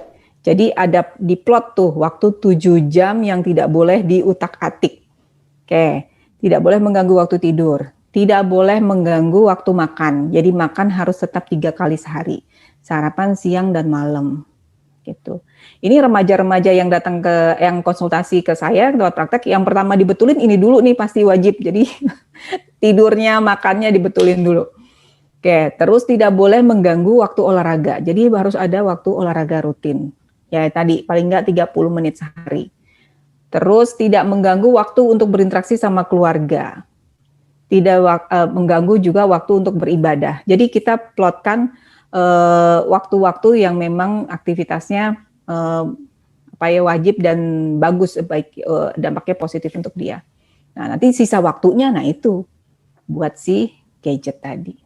Jadi ada di plot tuh waktu 7 jam yang tidak boleh diutak-atik. Oke, tidak boleh mengganggu waktu tidur. Tidak boleh mengganggu waktu makan. Jadi makan harus tetap 3 kali sehari. Sarapan, siang, dan malam. Gitu. Ini remaja-remaja yang datang yang konsultasi ke saya, ke tempat praktek, yang pertama dibetulin ini dulu nih pasti wajib. Jadi tidurnya, makannya dibetulin dulu. Oke, terus tidak boleh mengganggu waktu olahraga. Jadi harus ada waktu olahraga rutin. Ya tadi paling enggak 30 menit sehari. Terus tidak mengganggu waktu untuk berinteraksi sama keluarga. Tidak mengganggu juga waktu untuk beribadah. Jadi kita plotkan waktu-waktu yang memang aktivitasnya wajib dan bagus, baik dampaknya positif untuk dia. Nah nanti sisa waktunya, nah itu buat si gadget tadi.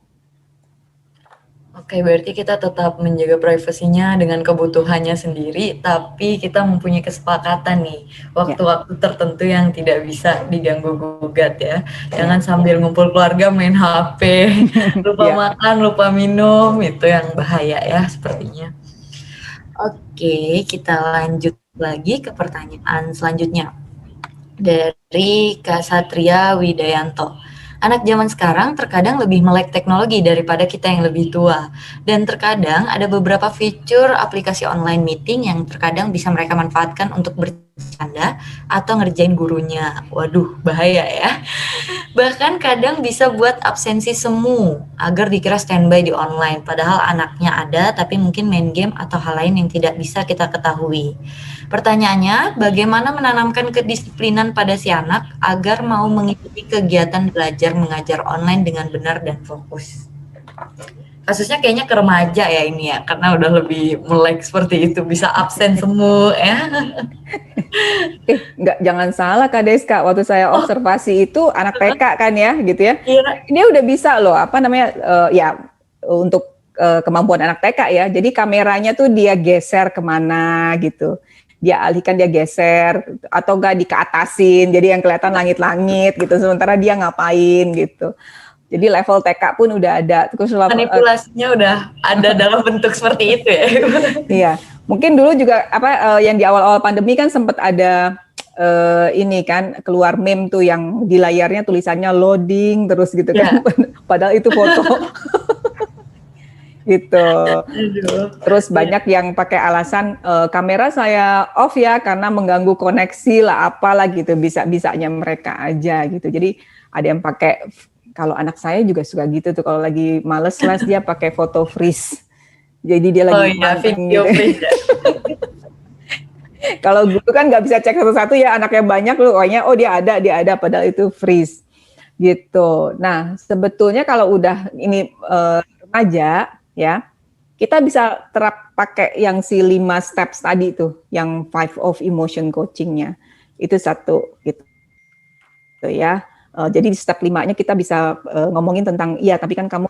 Oke, berarti kita tetap menjaga privasinya dengan kebutuhannya sendiri, tapi kita mempunyai kesepakatan nih, waktu-waktu tertentu yang tidak bisa diganggu-gugat ya. Jangan sambil ngumpul keluarga main HP, lupa makan, lupa minum, itu yang bahaya ya sepertinya. Oke, kita lanjut lagi ke pertanyaan selanjutnya. Dari Kak Satria Widayanto. Anak zaman sekarang terkadang lebih melek teknologi daripada kita yang lebih tua. Dan terkadang ada beberapa fitur aplikasi online meeting yang terkadang bisa mereka manfaatkan untuk bercanda atau ngerjain gurunya. Waduh, bahaya ya. Bahkan kadang bisa buat absensi semu agar dikira standby di online. Padahal anaknya ada tapi mungkin main game atau hal lain yang tidak bisa kita ketahui. Pertanyaannya, bagaimana menanamkan kedisiplinan pada si anak agar mau mengikuti kegiatan belajar mengajar online dengan benar dan fokus? Kasusnya kayaknya ke remaja ya ini ya, karena udah lebih melek seperti itu, bisa absen semu ya. Jangan salah Kak Deska, waktu saya observasi itu anak TK kan ya gitu ya. Dia udah bisa loh, untuk kemampuan anak TK ya. Jadi kameranya tuh dia geser kemana gitu. Dia alihkan, dia geser atau enggak dikeatasin, jadi yang kelihatan langit-langit gitu, sementara dia ngapain gitu. Jadi level TK pun udah ada. Terus manipulasinya udah ada dalam bentuk seperti itu ya. Iya, mungkin dulu juga yang di awal-awal pandemi kan sempat ada ini kan keluar meme tuh yang di layarnya tulisannya loading terus gitu kan, padahal itu foto. Gitu. Terus banyak yang pakai alasan kamera saya off ya karena mengganggu koneksi lah apalah gitu, bisa-bisanya mereka aja gitu. Jadi ada yang pakai, kalau anak saya juga suka gitu tuh, kalau lagi males dia pakai foto freeze. Jadi dia lagi video gitu. freeze. Kalau guru kan nggak bisa cek satu-satu ya, anaknya banyak lu, pokoknya oh dia ada, padahal itu freeze gitu. Nah sebetulnya kalau udah ini remaja ya, kita bisa terap pakai yang si 5 steps tadi tuh, yang 5 of emotion coachingnya itu satu gitu ya. Jadi di step 5-nya kita bisa ngomongin tentang iya tapi kan kamu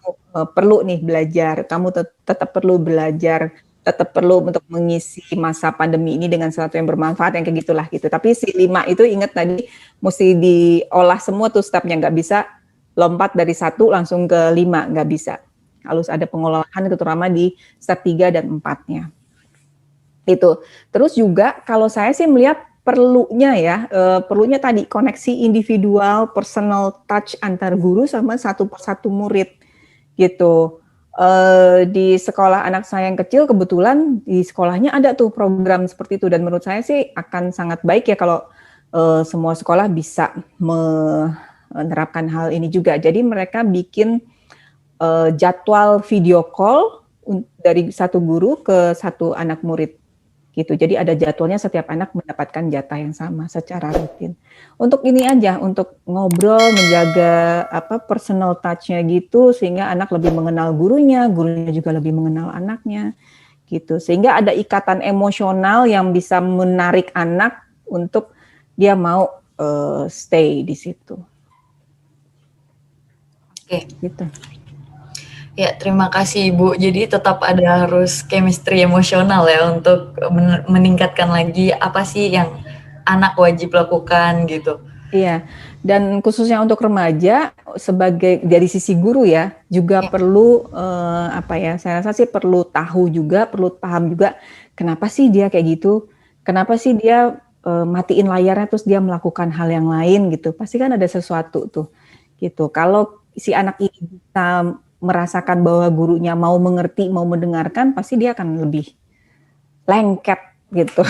perlu nih belajar, kamu tetap perlu belajar, tetap perlu untuk mengisi masa pandemi ini dengan sesuatu yang bermanfaat yang kayak gitulah gitu. Tapi si 5 itu ingat tadi mesti diolah semua tuh stepnya, nggak bisa lompat dari 1 langsung ke 5, nggak bisa. Harus ada pengolahan itu terutama di step 3 dan 4-nya. Itu. Terus juga kalau saya sih melihat perlunya ya, perlunya tadi koneksi individual, personal touch antar guru sama satu persatu murid gitu. Di sekolah anak saya yang kecil kebetulan di sekolahnya ada tuh program seperti itu dan menurut saya sih akan sangat baik ya kalau semua sekolah bisa menerapkan hal ini juga. Jadi mereka bikin jadwal video call dari satu guru ke satu anak murid gitu. Jadi ada jadwalnya, setiap anak mendapatkan jatah yang sama secara rutin. Untuk ini aja, untuk ngobrol, menjaga personal touch-nya gitu, sehingga anak lebih mengenal gurunya, gurunya juga lebih mengenal anaknya, gitu. Sehingga ada ikatan emosional yang bisa menarik anak untuk dia mau stay di situ. Oke. Gitu. Ya, terima kasih Ibu. Jadi tetap ada harus chemistry emosional ya untuk meningkatkan lagi apa sih yang anak wajib lakukan gitu. Iya, dan khususnya untuk remaja sebagai dari sisi guru ya juga perlu saya rasa sih perlu tahu juga, perlu paham juga kenapa sih dia kayak gitu, kenapa sih dia matiin layarnya terus dia melakukan hal yang lain gitu. Pasti kan ada sesuatu tuh gitu. Kalau si anak ini bisa merasakan bahwa gurunya mau mengerti, mau mendengarkan, pasti dia akan lebih lengket gitu.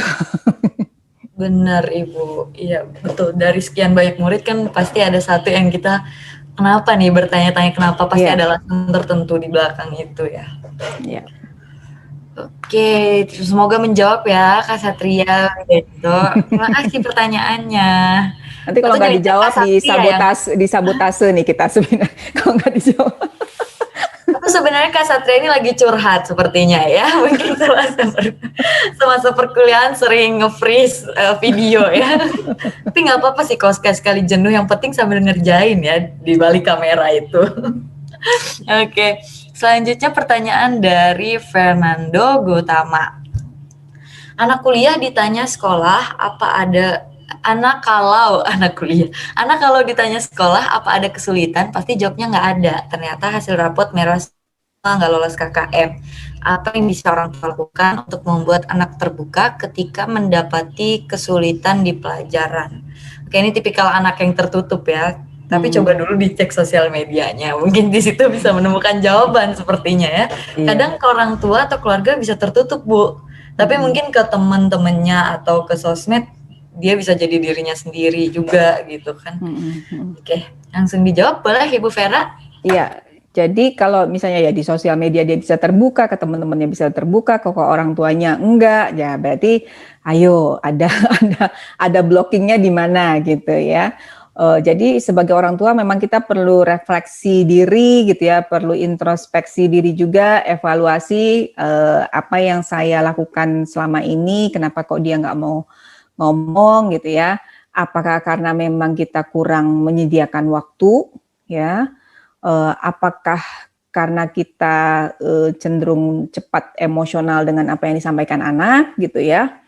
Benar Ibu, iya betul. Dari sekian banyak murid kan pasti ada satu yang kita kenapa nih bertanya-tanya kenapa, pasti ada alasan tertentu di belakang itu ya. Iya. Oke, semoga menjawab ya Kak Satria. Terima kasih pertanyaannya. Nanti kalau nggak dijawab disabotase nih kita sebenarnya kalau nggak dijawab. Tapi sebenarnya Kak Satria ini lagi curhat sepertinya ya. Mungkin semasa perkuliahan sering nge-freeze video ya. Tapi nggak apa-apa sih kalau sekali-sekali jenuh, yang penting sambil ngerjain ya di balik kamera itu. Oke, selanjutnya pertanyaan dari Fernando Gotama. Anak kuliah ditanya sekolah anak kalau ditanya sekolah apa ada kesulitan, pasti jawabnya nggak ada. Ternyata hasil rapot merah nggak lolos KKM. Apa yang bisa orang tua lakukan untuk membuat anak terbuka ketika mendapati kesulitan di pelajaran? Oke, ini tipikal anak yang tertutup ya. Tapi coba dulu dicek sosial medianya. Mungkin di situ bisa menemukan jawaban sepertinya ya. Kadang ke orang tua atau keluarga bisa tertutup, Bu. Tapi mungkin ke teman-temannya atau ke sosmed dia bisa jadi dirinya sendiri juga gitu kan. Oke, langsung dijawab boleh Ibu Vera? Iya. Jadi kalau misalnya ya di sosial media dia bisa terbuka, ke teman-temannya bisa terbuka, ke orang tuanya enggak, ya berarti ayo ada blockingnya di mana gitu ya. Jadi sebagai orang tua memang kita perlu refleksi diri gitu ya, perlu introspeksi diri juga, evaluasi apa yang saya lakukan selama ini, kenapa kok dia nggak mau ngomong gitu ya. Apakah karena memang kita kurang menyediakan waktu ya, apakah karena kita cenderung cepat emosional dengan apa yang disampaikan anak gitu ya.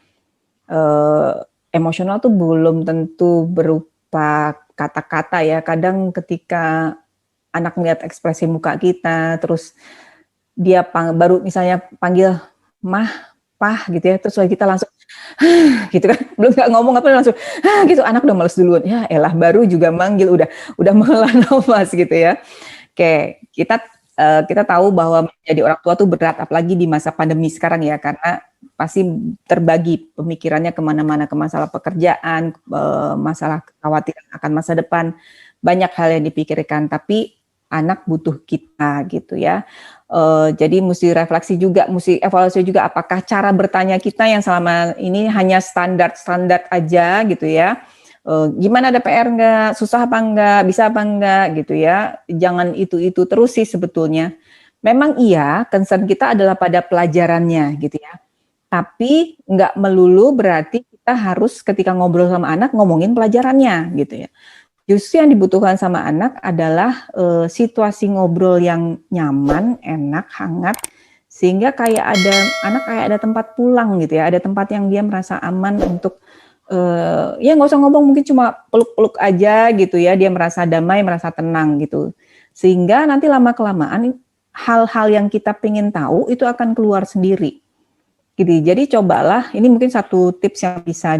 Emosional tuh belum tentu berupa kata-kata ya, kadang ketika anak melihat ekspresi muka kita, terus dia baru misalnya panggil mah, pah gitu ya, terus kita langsung gitu kan, belum nggak ngomong apa langsung gitu, anak udah males duluan, ya elah baru juga manggil udah menghela nafas gitu ya. Oke, kita tahu bahwa menjadi orang tua tuh berat, apalagi di masa pandemi sekarang ya, karena pasti terbagi pemikirannya kemana-mana, ke masalah pekerjaan, masalah kekhawatiran akan masa depan, banyak hal yang dipikirkan. Tapi anak butuh kita gitu ya. Jadi mesti refleksi juga, mesti evaluasi juga apakah cara bertanya kita yang selama ini hanya standar aja gitu ya. Gimana, ada PR nggak, susah apa enggak, bisa apa enggak gitu ya. Jangan itu terus sih sebetulnya. Memang iya, concern kita adalah pada pelajarannya gitu ya. Tapi nggak melulu berarti kita harus ketika ngobrol sama anak ngomongin pelajarannya gitu ya. Justru yang dibutuhkan sama anak adalah situasi ngobrol yang nyaman, enak, hangat, sehingga anak kayak ada tempat pulang gitu ya, ada tempat yang dia merasa aman untuk ya nggak usah ngomong, mungkin cuma peluk-peluk aja gitu ya, dia merasa damai, merasa tenang gitu. Sehingga nanti lama-kelamaan hal-hal yang kita pengen tahu itu akan keluar sendiri. Gitu. Jadi cobalah, ini mungkin satu tips yang bisa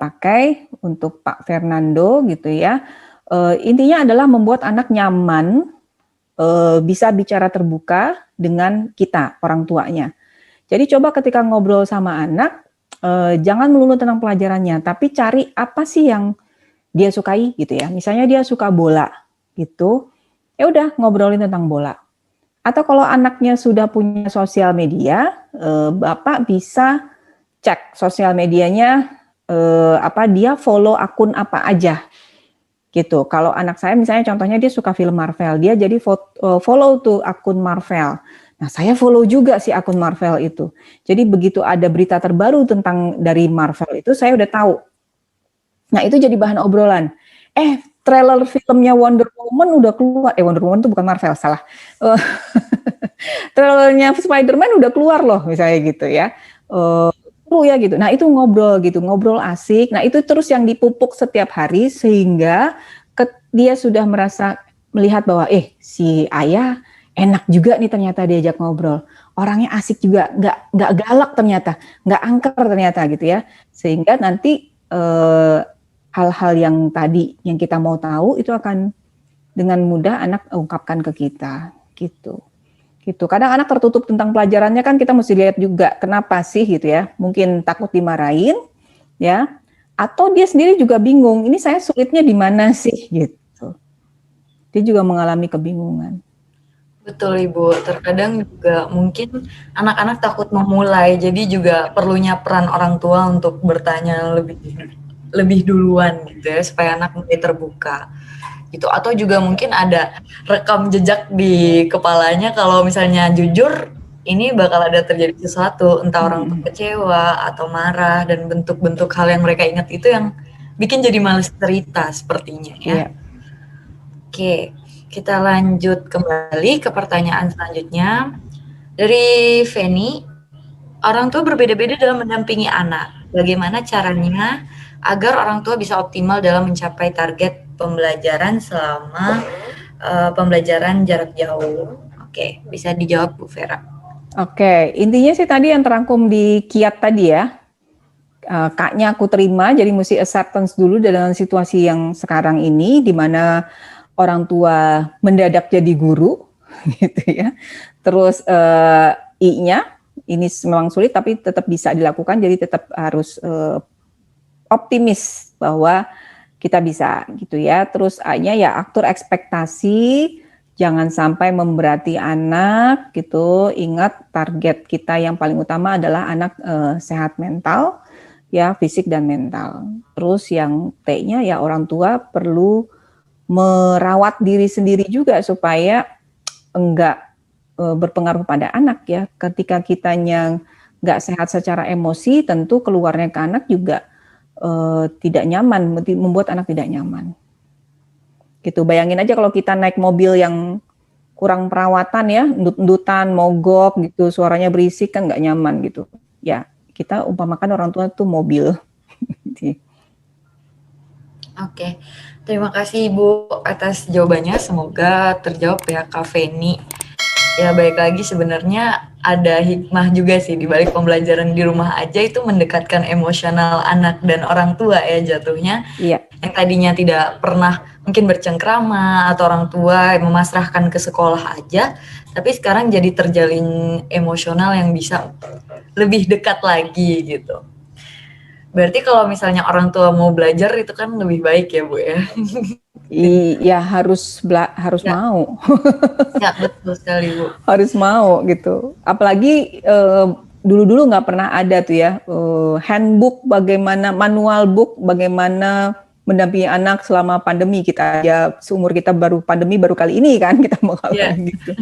pakai untuk Pak Fernando gitu ya. Intinya adalah membuat anak nyaman, bisa bicara terbuka dengan kita, orang tuanya. Jadi coba ketika ngobrol sama anak, jangan melulu tentang pelajarannya, tapi cari apa sih yang dia sukai gitu ya. Misalnya dia suka bola gitu, ya udah ngobrolin tentang bola. Atau kalau anaknya sudah punya sosial media, Bapak bisa cek sosial medianya, dia follow akun apa aja gitu. Kalau anak saya misalnya contohnya dia suka film Marvel, dia jadi follow tuh akun Marvel. Nah, saya follow juga si akun Marvel itu. Jadi begitu ada berita terbaru dari Marvel itu, saya udah tahu. Nah, itu jadi bahan obrolan. Trailer filmnya Wonder Woman udah keluar. Wonder Woman itu bukan Marvel, salah. Trailernya Spider-Man udah keluar loh, misalnya gitu ya. Seru ya gitu. Nah, itu ngobrol asik. Nah, itu terus yang dipupuk setiap hari sehingga dia sudah merasa melihat bahwa si ayah enak juga nih ternyata diajak ngobrol. Orangnya asik juga, nggak galak ternyata, nggak angker ternyata gitu ya. Sehingga nanti hal-hal yang tadi yang kita mau tahu itu akan dengan mudah anak ungkapkan ke kita gitu. Kadang anak tertutup tentang pelajarannya, kan kita mesti lihat juga kenapa sih gitu ya. Mungkin takut dimarahin ya, atau dia sendiri juga bingung, ini saya sulitnya di mana sih gitu. Dia juga mengalami kebingungan. Betul Ibu, terkadang juga mungkin anak-anak takut memulai, jadi juga perlunya peran orang tua untuk bertanya lebih duluan gitu ya, supaya anak mulai terbuka gitu. Atau juga mungkin ada rekam jejak di kepalanya, kalau misalnya jujur ini bakal ada terjadi sesuatu, entah orang tua kecewa atau marah, dan bentuk-bentuk hal yang mereka ingat itu yang bikin jadi males cerita sepertinya ya. Oke, kita lanjut kembali ke pertanyaan selanjutnya dari Feni. Orang tua berbeda-beda dalam mendampingi anak. Bagaimana caranya agar orang tua bisa optimal dalam mencapai target pembelajaran selama pembelajaran jarak jauh? Oke, bisa dijawab Bu Vera. Oke, intinya sih tadi yang terangkum di kiat tadi ya. Kaknya aku terima, jadi mesti acceptance dulu dengan situasi yang sekarang ini, di mana orang tua mendadak jadi guru, gitu ya. Terus I-nya, ini memang sulit tapi tetap bisa dilakukan, jadi tetap harus optimis bahwa kita bisa gitu ya. Terus A-nya ya atur ekspektasi, jangan sampai memberati anak gitu. Ingat target kita yang paling utama adalah anak sehat mental, ya fisik dan mental. Terus yang T-nya ya orang tua perlu merawat diri sendiri juga supaya enggak berpengaruh pada anak ya. Ketika kitanya enggak sehat secara emosi, tentu keluarnya ke anak juga tidak nyaman, membuat anak tidak nyaman. Gitu, bayangin aja kalau kita naik mobil yang kurang perawatan ya, endut-endutan, mogok gitu, suaranya berisik, kan nggak nyaman gitu. Ya, kita umpamakan orang tua itu mobil. Oke, terima kasih Ibu atas jawabannya. Semoga terjawab ya Kak Feni. Ya baik lagi, sebenarnya ada hikmah juga sih di balik pembelajaran di rumah aja itu mendekatkan emosional anak dan orang tua ya jatuhnya. Iya. Yang tadinya tidak pernah mungkin bercengkrama atau orang tua memasrahkan ke sekolah aja, tapi sekarang jadi terjalin emosional yang bisa lebih dekat lagi gitu. Berarti kalau misalnya orang tua mau belajar itu kan lebih baik ya Bu ya? Iya harus Ya, mau. ya betul sekali Bu. Harus mau gitu. Apalagi dulu-dulu nggak pernah ada tuh ya handbook bagaimana, manual book bagaimana mendampingi anak selama pandemi. Kita ya seumur kita baru pandemi baru kali ini kan kita mengalami gitu.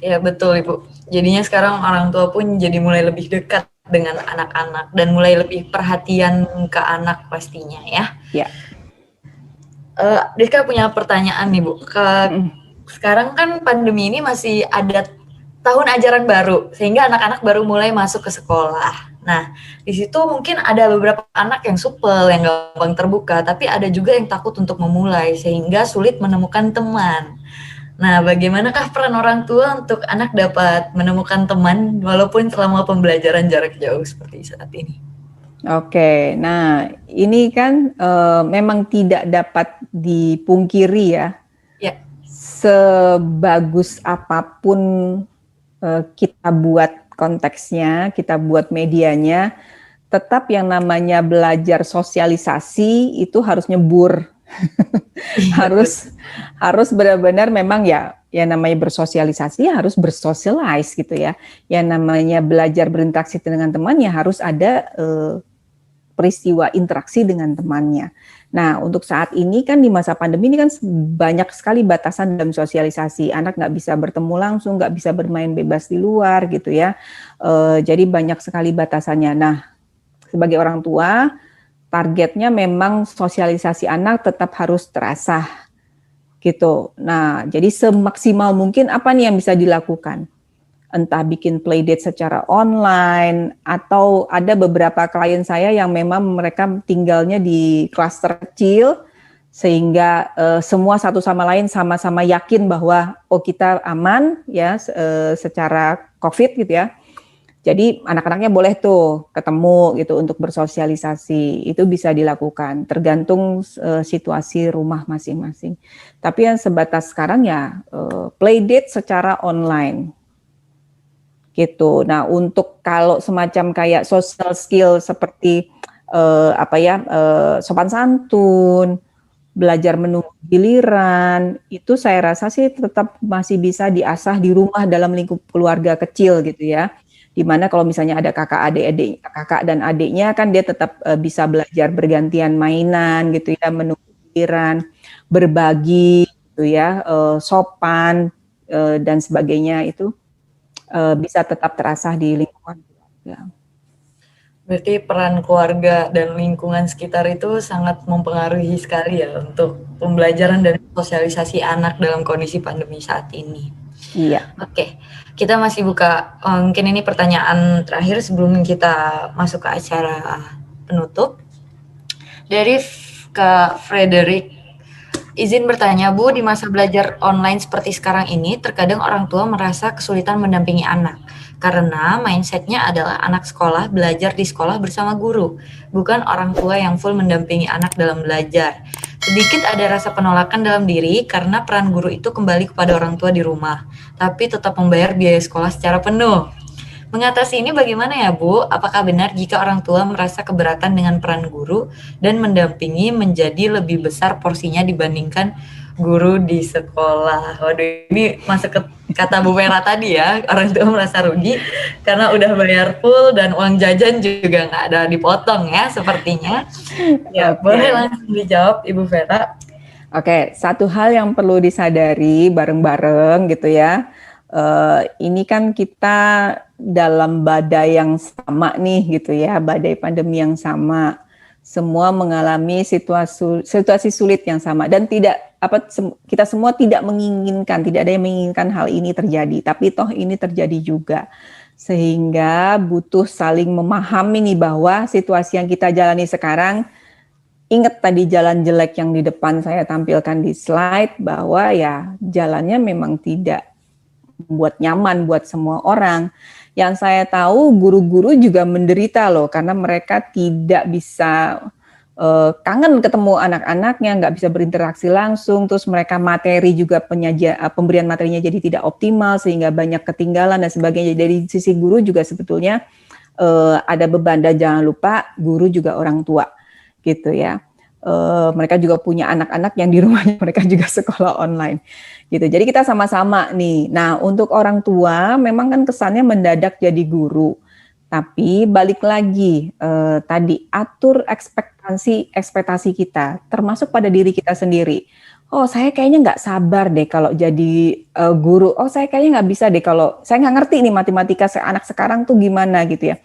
Ya betul Ibu. Jadinya sekarang orang tua pun jadi mulai lebih dekat dengan anak-anak dan mulai lebih perhatian ke anak pastinya ya. Ya. Rizka punya pertanyaan nih Bu. Sekarang kan pandemi ini masih ada tahun ajaran baru, sehingga anak-anak baru mulai masuk ke sekolah. Nah, di situ mungkin ada beberapa anak yang supel, yang gampang terbuka, tapi ada juga yang takut untuk memulai, sehingga sulit menemukan teman. Nah, bagaimanakah peran orang tua untuk anak dapat menemukan teman walaupun selama pembelajaran jarak jauh seperti saat ini? Oke, nah ini kan memang tidak dapat dipungkiri ya. Ya. Sebagus apapun kita buat konteksnya, kita buat medianya, tetap yang namanya belajar sosialisasi itu harus nyebur. harus benar-benar memang ya namanya bersosialisasi harus bersosialize gitu ya. Yang namanya belajar berinteraksi dengan teman ya harus ada peristiwa interaksi dengan temannya. Nah, untuk saat ini kan di masa pandemi ini kan banyak sekali batasan dalam sosialisasi. Anak nggak bisa bertemu langsung, nggak bisa bermain bebas di luar gitu ya. Jadi banyak sekali batasannya. Nah, sebagai orang tua, targetnya memang sosialisasi anak tetap harus terasa gitu. Nah, jadi semaksimal mungkin apa nih yang bisa dilakukan? Entah bikin playdate secara online, atau ada beberapa klien saya yang memang mereka tinggalnya di klaster kecil, sehingga semua satu sama lain sama-sama yakin bahwa kita aman ya secara COVID gitu ya. Jadi anak-anaknya boleh tuh ketemu gitu untuk bersosialisasi, itu bisa dilakukan tergantung situasi rumah masing-masing. Tapi yang sebatas sekarang ya playdate secara online. Gitu. Nah, untuk kalau semacam kayak social skill seperti sopan santun, belajar menunggu giliran, itu saya rasa sih tetap masih bisa diasah di rumah dalam lingkup keluarga kecil gitu ya. Dimana kalau misalnya ada kakak dan adiknya kan dia tetap bisa belajar bergantian mainan gitu ya, menunggu giliran, berbagi gitu ya, sopan dan sebagainya itu bisa tetap terasa di lingkungan keluarga. Berarti peran keluarga dan lingkungan sekitar itu sangat mempengaruhi sekali ya untuk pembelajaran dan sosialisasi anak dalam kondisi pandemi saat ini. Iya. Oke, kita masih buka, mungkin ini pertanyaan terakhir sebelum kita masuk ke acara penutup. Dari Kak Frederick, izin bertanya Bu, di masa belajar online seperti sekarang ini, terkadang orang tua merasa kesulitan mendampingi anak, karena mindset-nya adalah anak sekolah belajar di sekolah bersama guru, bukan orang tua yang full mendampingi anak dalam belajar. Sedikit ada rasa penolakan dalam diri karena peran guru itu kembali kepada orang tua di rumah, tapi tetap membayar biaya sekolah secara penuh. Mengatasi ini bagaimana ya Bu? Apakah benar jika orang tua merasa keberatan dengan peran guru dan mendampingi menjadi lebih besar porsinya dibandingkan guru di sekolah? Waduh, ini masuk ke kata Bu Vera tadi ya, orang tua merasa rugi karena udah bayar full dan uang jajan juga nggak ada dipotong ya sepertinya. Ya, boleh langsung dijawab Ibu Vera. Oke, satu hal yang perlu disadari bareng-bareng gitu ya. Ini kan kita dalam badai yang sama nih gitu ya, badai pandemi yang sama, semua mengalami situasi sulit yang sama dan kita semua tidak menginginkan, tidak ada yang menginginkan hal ini terjadi, tapi toh ini terjadi juga, sehingga butuh saling memahami nih bahwa situasi yang kita jalani sekarang. Ingat tadi jalan jelek yang di depan saya tampilkan di slide, bahwa ya jalannya memang tidak membuat nyaman buat semua orang. Yang saya tahu guru-guru juga menderita loh, karena mereka tidak bisa kangen ketemu anak-anaknya, nggak bisa berinteraksi langsung, terus mereka materi juga pemberian materinya jadi tidak optimal, sehingga banyak ketinggalan dan sebagainya. Dari sisi guru juga sebetulnya ada beban, dan jangan lupa guru juga orang tua gitu ya. Mereka juga punya anak-anak yang di rumahnya mereka juga sekolah online gitu. Jadi kita sama-sama nih. Nah, untuk orang tua memang kan kesannya mendadak jadi guru. Tapi balik lagi tadi, atur ekspektasi kita, termasuk pada diri kita sendiri. Oh, saya kayaknya nggak sabar deh kalau jadi guru. Oh, saya kayaknya nggak bisa deh kalau saya nggak ngerti nih matematika anak sekarang tuh gimana gitu ya.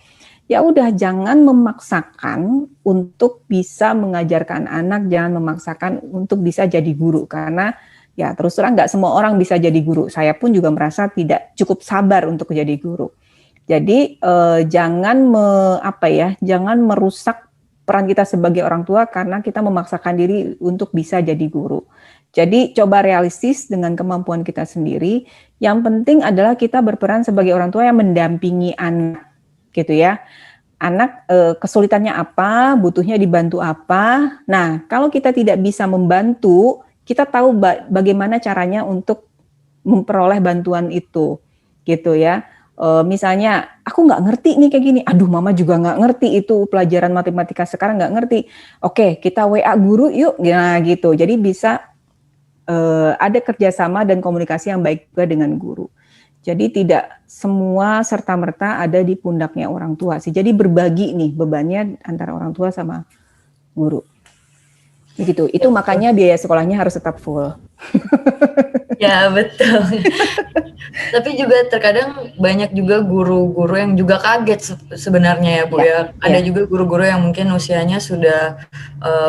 Ya udah, jangan memaksakan untuk bisa mengajarkan anak, jangan memaksakan untuk bisa jadi guru, karena ya terus terang nggak semua orang bisa jadi guru. Saya pun juga merasa tidak cukup sabar untuk jadi guru. Jadi jangan jangan merusak peran kita sebagai orang tua karena kita memaksakan diri untuk bisa jadi guru. Jadi coba realistis dengan kemampuan kita sendiri. Yang penting adalah kita berperan sebagai orang tua yang mendampingi anak, gitu ya. Anak kesulitannya apa, butuhnya dibantu apa. Nah, kalau kita tidak bisa membantu, kita tahu bagaimana caranya untuk memperoleh bantuan itu, gitu ya. Misalnya, aku nggak ngerti nih kayak gini. Aduh, mama juga nggak ngerti itu pelajaran matematika sekarang nggak ngerti. Oke, kita WA guru yuk, nah gitu. Jadi bisa ada kerjasama dan komunikasi yang baik juga dengan guru. Jadi tidak semua serta-merta ada di pundaknya orang tua sih. Jadi berbagi nih bebannya antara orang tua sama guru. Begitu. Itu makanya biaya sekolahnya harus tetap full. Ya, betul. Tapi juga terkadang banyak juga guru-guru yang juga kaget sebenarnya ya, Bu ya. Ada juga guru-guru yang mungkin usianya sudah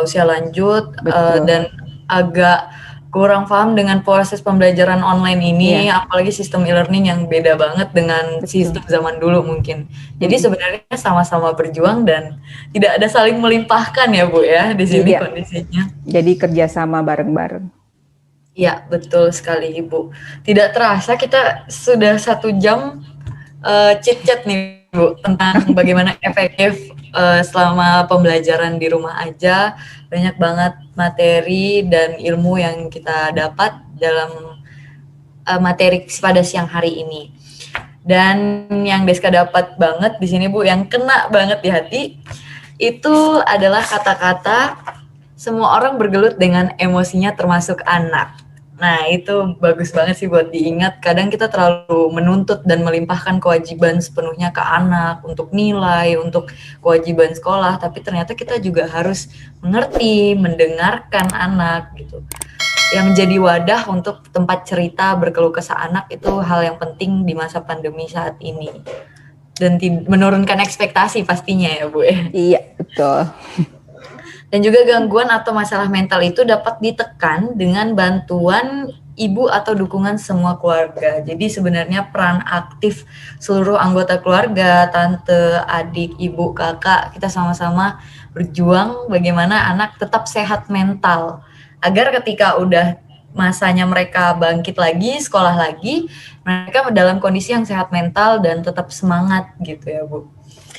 usia lanjut dan agak kurang paham dengan proses pembelajaran online ini, apalagi sistem e-learning yang beda banget dengan sistem zaman dulu mungkin. Jadi sebenarnya sama-sama berjuang dan tidak ada saling melimpahkan ya, Bu ya, di sini kondisinya. Jadi kerjasama bareng-bareng. Iya, betul sekali, Ibu. Tidak terasa kita sudah 1 jam chit-chat nih, Bu, tentang bagaimana efektif selama pembelajaran di rumah aja. Banyak banget materi dan ilmu yang kita dapat dalam materi pada siang hari ini. Dan yang Deska dapat banget di sini, Bu, yang kena banget di hati, itu adalah kata-kata semua orang bergelut dengan emosinya termasuk anak. Nah, itu bagus banget sih buat diingat. Kadang kita terlalu menuntut dan melimpahkan kewajiban sepenuhnya ke anak untuk nilai, untuk kewajiban sekolah, tapi ternyata kita juga harus mengerti, mendengarkan anak gitu. Yang menjadi wadah untuk tempat cerita berkeluh kesah anak itu hal yang penting di masa pandemi saat ini. Dan menurunkan ekspektasi pastinya ya, Bu. Iya, betul. Dan juga gangguan atau masalah mental itu dapat ditekan dengan bantuan ibu atau dukungan semua keluarga. Jadi sebenarnya peran aktif seluruh anggota keluarga, tante, adik, ibu, kakak, kita sama-sama berjuang bagaimana anak tetap sehat mental. Agar ketika udah masanya mereka bangkit lagi, sekolah lagi, mereka dalam kondisi yang sehat mental dan tetap semangat gitu ya, Bu.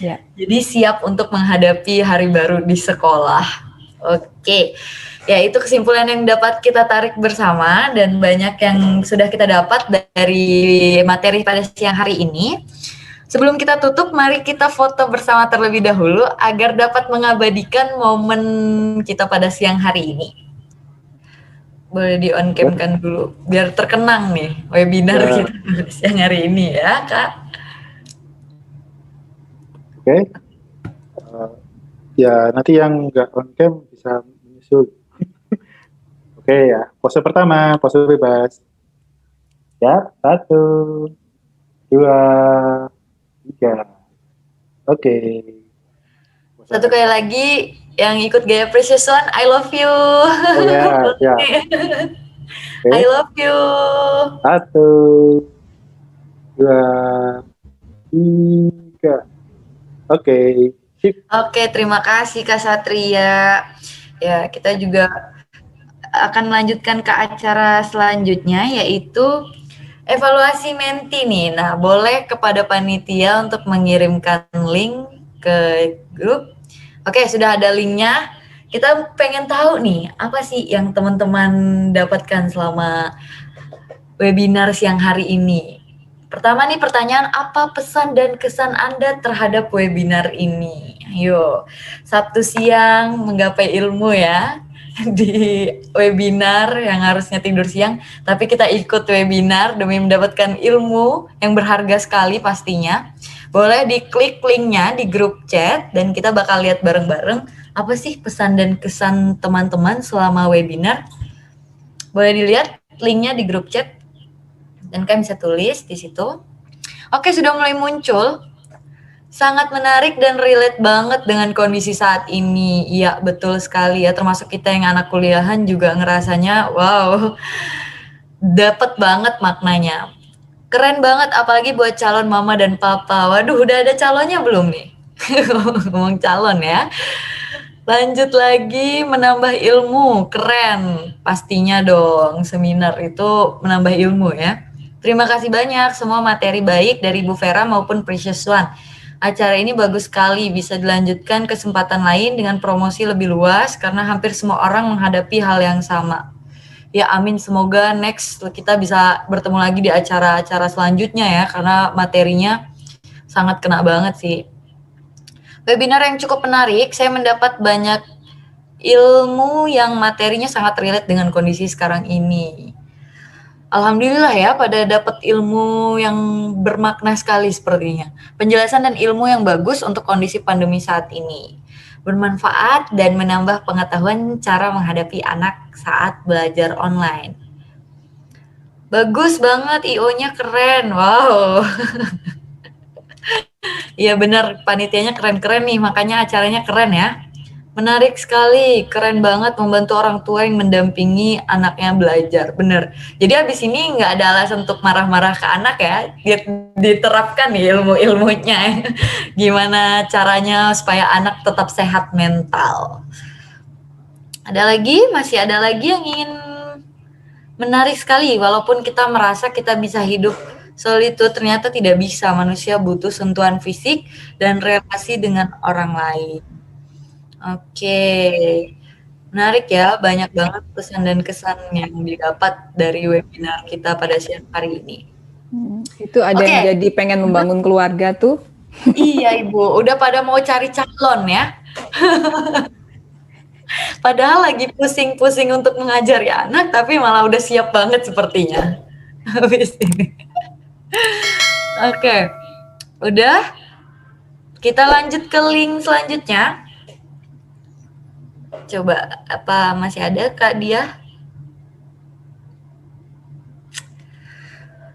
Ya. Jadi siap untuk menghadapi hari baru di sekolah. Oke, ya itu kesimpulan yang dapat kita tarik bersama dan banyak yang sudah kita dapat dari materi pada siang hari ini. Sebelum kita tutup, mari kita foto bersama terlebih dahulu agar dapat mengabadikan momen kita pada siang hari ini. Boleh di on cam kan dulu, biar terkenang nih webinar kita pada siang hari ini ya, Kak. Oke. Ya, nanti yang nggak on cam bisa menyusul. Oke ya, pose pertama, pose bebas. Ya, 1, 2, 3. Oke. Satu kali lagi, yang ikut gaya Precious One, I love you. Oh ya, ya. I love you. 1, 2, 3. Oke. Oke, terima kasih Kak Satria. Ya, kita juga akan melanjutkan ke acara selanjutnya, yaitu evaluasi menti nih. Nah, boleh kepada panitia untuk mengirimkan link ke grup. Oke, sudah ada linknya. Kita pengen tahu nih, apa sih yang teman-teman dapatkan selama webinar siang hari ini? Pertama nih pertanyaan, apa pesan dan kesan Anda terhadap webinar ini? Ayo, Sabtu siang menggapai ilmu ya di webinar yang harusnya tidur siang, tapi kita ikut webinar demi mendapatkan ilmu yang berharga sekali pastinya. Boleh diklik linknya di grup chat dan kita bakal lihat bareng-bareng apa sih pesan dan kesan teman-teman selama webinar. Boleh dilihat linknya di grup chat dan kalian bisa tulis di situ. Oke, sudah mulai muncul. Sangat menarik dan relate banget dengan kondisi saat ini. Iya, betul sekali ya. Termasuk kita yang anak kuliahan juga ngerasanya, wow, dapet banget maknanya. Keren banget, apalagi buat calon mama dan papa. Waduh, udah ada calonnya belum nih? Ngomong calon ya. Lanjut lagi, menambah ilmu. Keren. Pastinya dong, seminar itu menambah ilmu ya. Terima kasih banyak semua materi baik dari Bu Vera maupun Precious One. Acara ini bagus sekali, bisa dilanjutkan kesempatan lain dengan promosi lebih luas karena hampir semua orang menghadapi hal yang sama. Ya amin, semoga next kita bisa bertemu lagi di acara-acara selanjutnya ya, karena materinya sangat kena banget sih. Webinar yang cukup menarik, saya mendapat banyak ilmu yang materinya sangat relate dengan kondisi sekarang ini. Alhamdulillah ya, pada dapat ilmu yang bermakna sekali sepertinya. Penjelasan dan ilmu yang bagus untuk kondisi pandemi saat ini. Bermanfaat dan menambah pengetahuan cara menghadapi anak saat belajar online. Bagus banget, IO-nya keren, wow. Iya benar, panitianya keren-keren nih, makanya acaranya keren ya. Menarik sekali, keren banget membantu orang tua yang mendampingi anaknya belajar, bener. Jadi abis ini nggak ada alasan untuk marah-marah ke anak ya, diterapkan nih ilmu-ilmunya. Gimana caranya supaya anak tetap sehat mental. Masih ada lagi yang ingin menarik sekali, walaupun kita merasa kita bisa hidup solitude, ternyata tidak bisa. Manusia butuh sentuhan fisik dan relasi dengan orang lain. Oke, menarik ya, banyak banget pesan dan kesan yang didapat dari webinar kita pada siang hari ini. Itu ada yang jadi pengen membangun keluarga tuh. Iya Ibu, udah pada mau cari calon ya. Padahal lagi pusing-pusing untuk mengajari anak, tapi malah udah siap banget sepertinya. Habis ini. Oke, udah. Kita lanjut ke link selanjutnya. Coba, apa masih ada Kak Dia?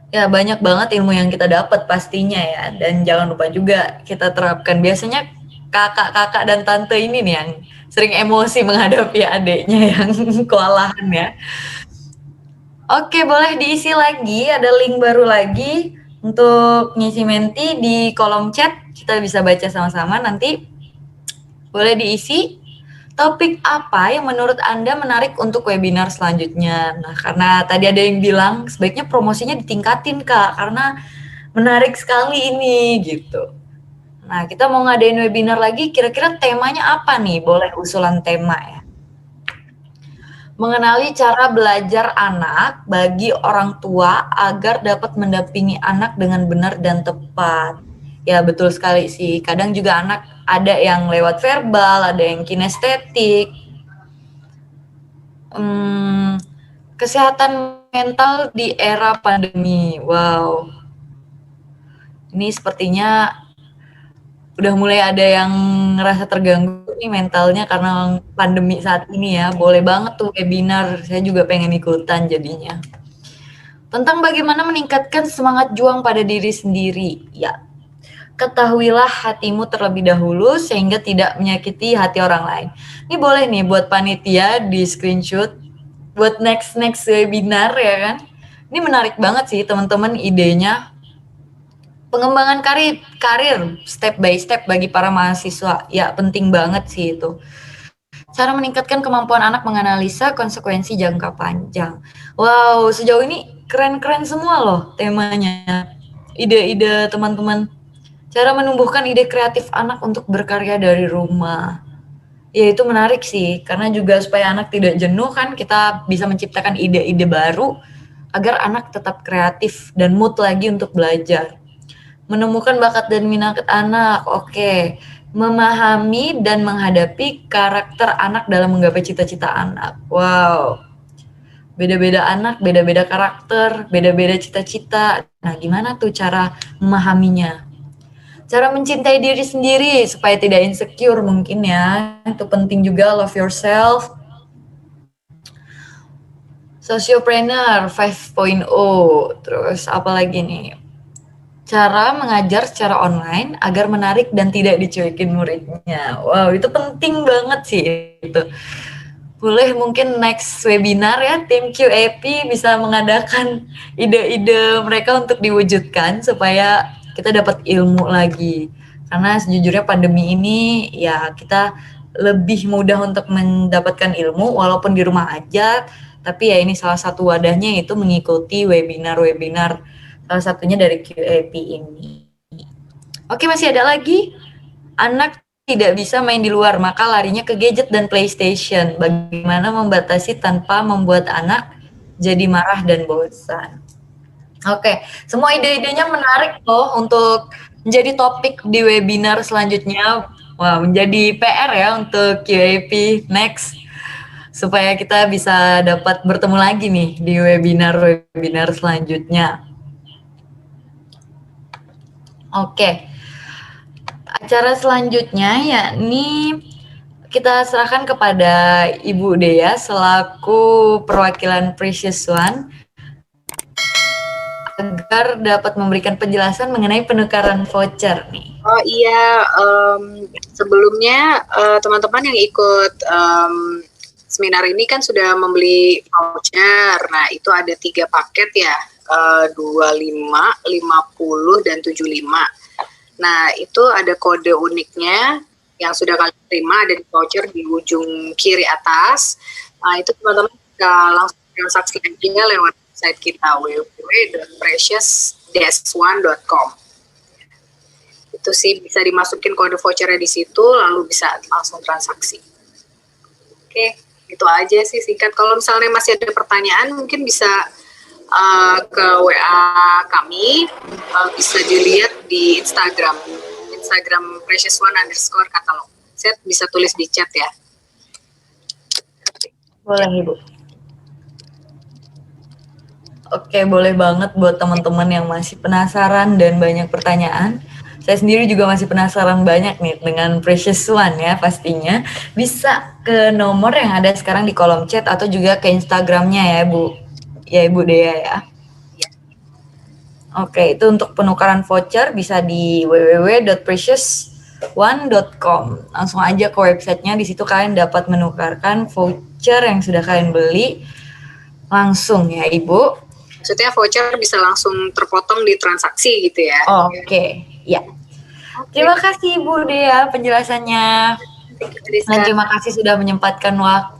Ya banyak banget ilmu yang kita dapat pastinya ya. Dan jangan lupa juga kita terapkan. Biasanya kakak-kakak dan tante ini nih yang sering emosi menghadapi adiknya yang kewalahan ya. Oke, boleh diisi lagi. Ada link baru lagi untuk ngisi menti di kolom chat. Kita bisa baca sama-sama nanti. Boleh diisi. Topik apa yang menurut Anda menarik untuk webinar selanjutnya? Nah, karena tadi ada yang bilang sebaiknya promosinya ditingkatin, Kak, karena menarik sekali ini, gitu. Nah, kita mau ngadain webinar lagi, kira-kira temanya apa nih? Boleh usulan tema ya. Mengenali cara belajar anak bagi orang tua agar dapat mendampingi anak dengan benar dan tepat. Ya betul sekali sih, kadang juga anak ada yang lewat verbal, ada yang kinestetik. Kesehatan mental di era pandemi, wow. Ini sepertinya udah mulai ada yang ngerasa terganggu nih mentalnya karena pandemi saat ini ya. Boleh banget tuh webinar, saya juga pengen ikutan jadinya. Tentang bagaimana meningkatkan semangat juang pada diri sendiri, ya. Ketahuilah hatimu terlebih dahulu sehingga tidak menyakiti hati orang lain. Ini boleh nih buat panitia di screenshot buat next webinar ya kan. Ini menarik banget sih teman-teman idenya. Pengembangan karir step by step bagi para mahasiswa. Ya penting banget sih itu. Cara meningkatkan kemampuan anak menganalisa konsekuensi jangka panjang. Wow, sejauh ini keren-keren semua loh temanya. Ide-ide teman-teman. Cara menumbuhkan ide kreatif anak untuk berkarya dari rumah. Ya itu menarik sih, karena juga supaya anak tidak jenuh kan kita bisa menciptakan ide-ide baru agar anak tetap kreatif dan mood lagi untuk belajar. Menemukan bakat dan minat anak, oke. Memahami dan menghadapi karakter anak dalam menggapai cita-cita anak. Wow. Beda-beda anak, beda-beda karakter, beda-beda cita-cita. Nah, gimana tuh cara memahaminya? Cara mencintai diri sendiri supaya tidak insecure mungkin ya. Itu penting juga, love yourself. Sociopreneur 5.0. Terus apa lagi nih? Cara mengajar secara online agar menarik dan tidak dicuekin muridnya. Wow, itu penting banget sih itu. Boleh mungkin next webinar ya, tim QAP bisa mengadakan ide-ide mereka untuk diwujudkan supaya kita dapat ilmu lagi. Karena sejujurnya pandemi ini ya kita lebih mudah untuk mendapatkan ilmu walaupun di rumah aja, tapi ya ini salah satu wadahnya itu mengikuti webinar-webinar, salah satunya dari QAP ini. Oke, masih ada lagi. Anak tidak bisa main di luar, maka larinya ke gadget dan PlayStation. Bagaimana membatasi tanpa membuat anak jadi marah dan bosan? Oke, semua ide-idenya menarik loh untuk menjadi topik di webinar selanjutnya. Wah, menjadi PR ya untuk QAP next, supaya kita bisa dapat bertemu lagi nih di webinar-webinar selanjutnya. Oke. Acara selanjutnya yakni kita serahkan kepada Ibu Dea selaku perwakilan Precious One agar dapat memberikan penjelasan mengenai penukaran voucher nih. Oh iya, sebelumnya teman-teman yang ikut seminar ini kan sudah membeli voucher. Nah, itu ada 3 paket ya, 25, 50, dan 75. Nah, itu ada kode uniknya yang sudah kalian terima, ada di voucher di ujung kiri atas. Nah, itu teman-teman bisa langsung transaksi aja lewat website kita www.precious-one.com. Itu sih bisa dimasukin kode vouchernya di situ, lalu bisa langsung transaksi. Oke, itu aja sih singkat. Kalau misalnya masih ada pertanyaan, mungkin bisa ke WA kami, bisa dilihat di Instagram Precious One_catalog. Saya bisa tulis di chat ya. Boleh Ibu. Oke, boleh banget buat teman-teman yang masih penasaran dan banyak pertanyaan. Saya sendiri juga masih penasaran banyak nih dengan Precious One ya pastinya. Bisa ke nomor yang ada sekarang di kolom chat atau juga ke Instagramnya ya Bu. Ya Ibu Dea ya. Oke, itu untuk penukaran voucher bisa di www.precious-one.com. Langsung aja ke websitenya, di situ kalian dapat menukarkan voucher yang sudah kalian beli langsung ya Ibu. Maksudnya voucher bisa langsung terpotong di transaksi gitu ya? Oke, ya. Terima kasih Ibu Dea penjelasannya. Dan terima kasih sudah menyempatkan waktu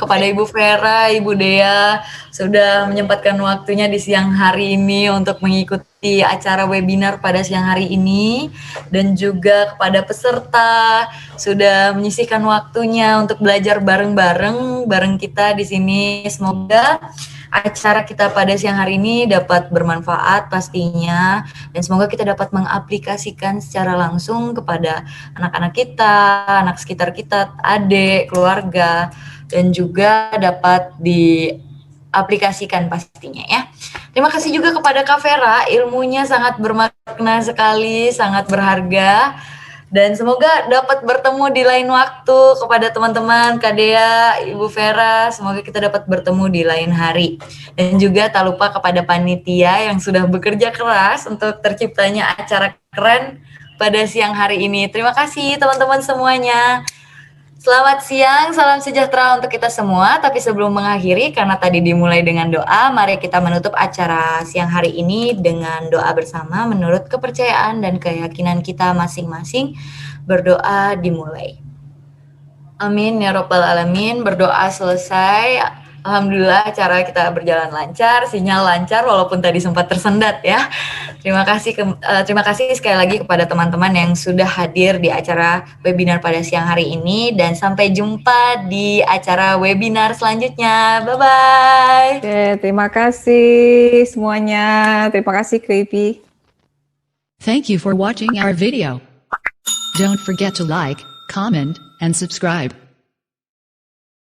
kepada Ibu Vera, Ibu Dea sudah menyempatkan waktunya di siang hari ini untuk mengikuti acara webinar pada siang hari ini, dan juga kepada peserta sudah menyisihkan waktunya untuk belajar bareng kita di sini. Semoga acara kita pada siang hari ini dapat bermanfaat pastinya, dan semoga kita dapat mengaplikasikan secara langsung kepada anak-anak kita, anak sekitar kita, adik, keluarga, dan juga dapat diaplikasikan pastinya ya. Terima kasih juga kepada Kak Vera, ilmunya sangat bermakna sekali, sangat berharga. Dan semoga dapat bertemu di lain waktu kepada teman-teman, Kak Dea, Ibu Vera, semoga kita dapat bertemu di lain hari. Dan juga tak lupa kepada panitia yang sudah bekerja keras untuk terciptanya acara keren pada siang hari ini. Terima kasih teman-teman semuanya. Selamat siang, salam sejahtera untuk kita semua. Tapi sebelum mengakhiri, karena tadi dimulai dengan doa, mari kita menutup acara siang hari ini dengan doa bersama menurut kepercayaan dan keyakinan kita masing-masing. Berdoa dimulai. Amin ya Rabbal Alamin. Berdoa selesai. Alhamdulillah acara kita berjalan lancar, sinyal lancar walaupun tadi sempat tersendat ya. Terima kasih sekali lagi kepada teman-teman yang sudah hadir di acara webinar pada siang hari ini dan sampai jumpa di acara webinar selanjutnya. Bye-bye. Oke, terima kasih semuanya. Terima kasih Creepy. Thank you for watching our video. Don't forget to like, comment, and subscribe.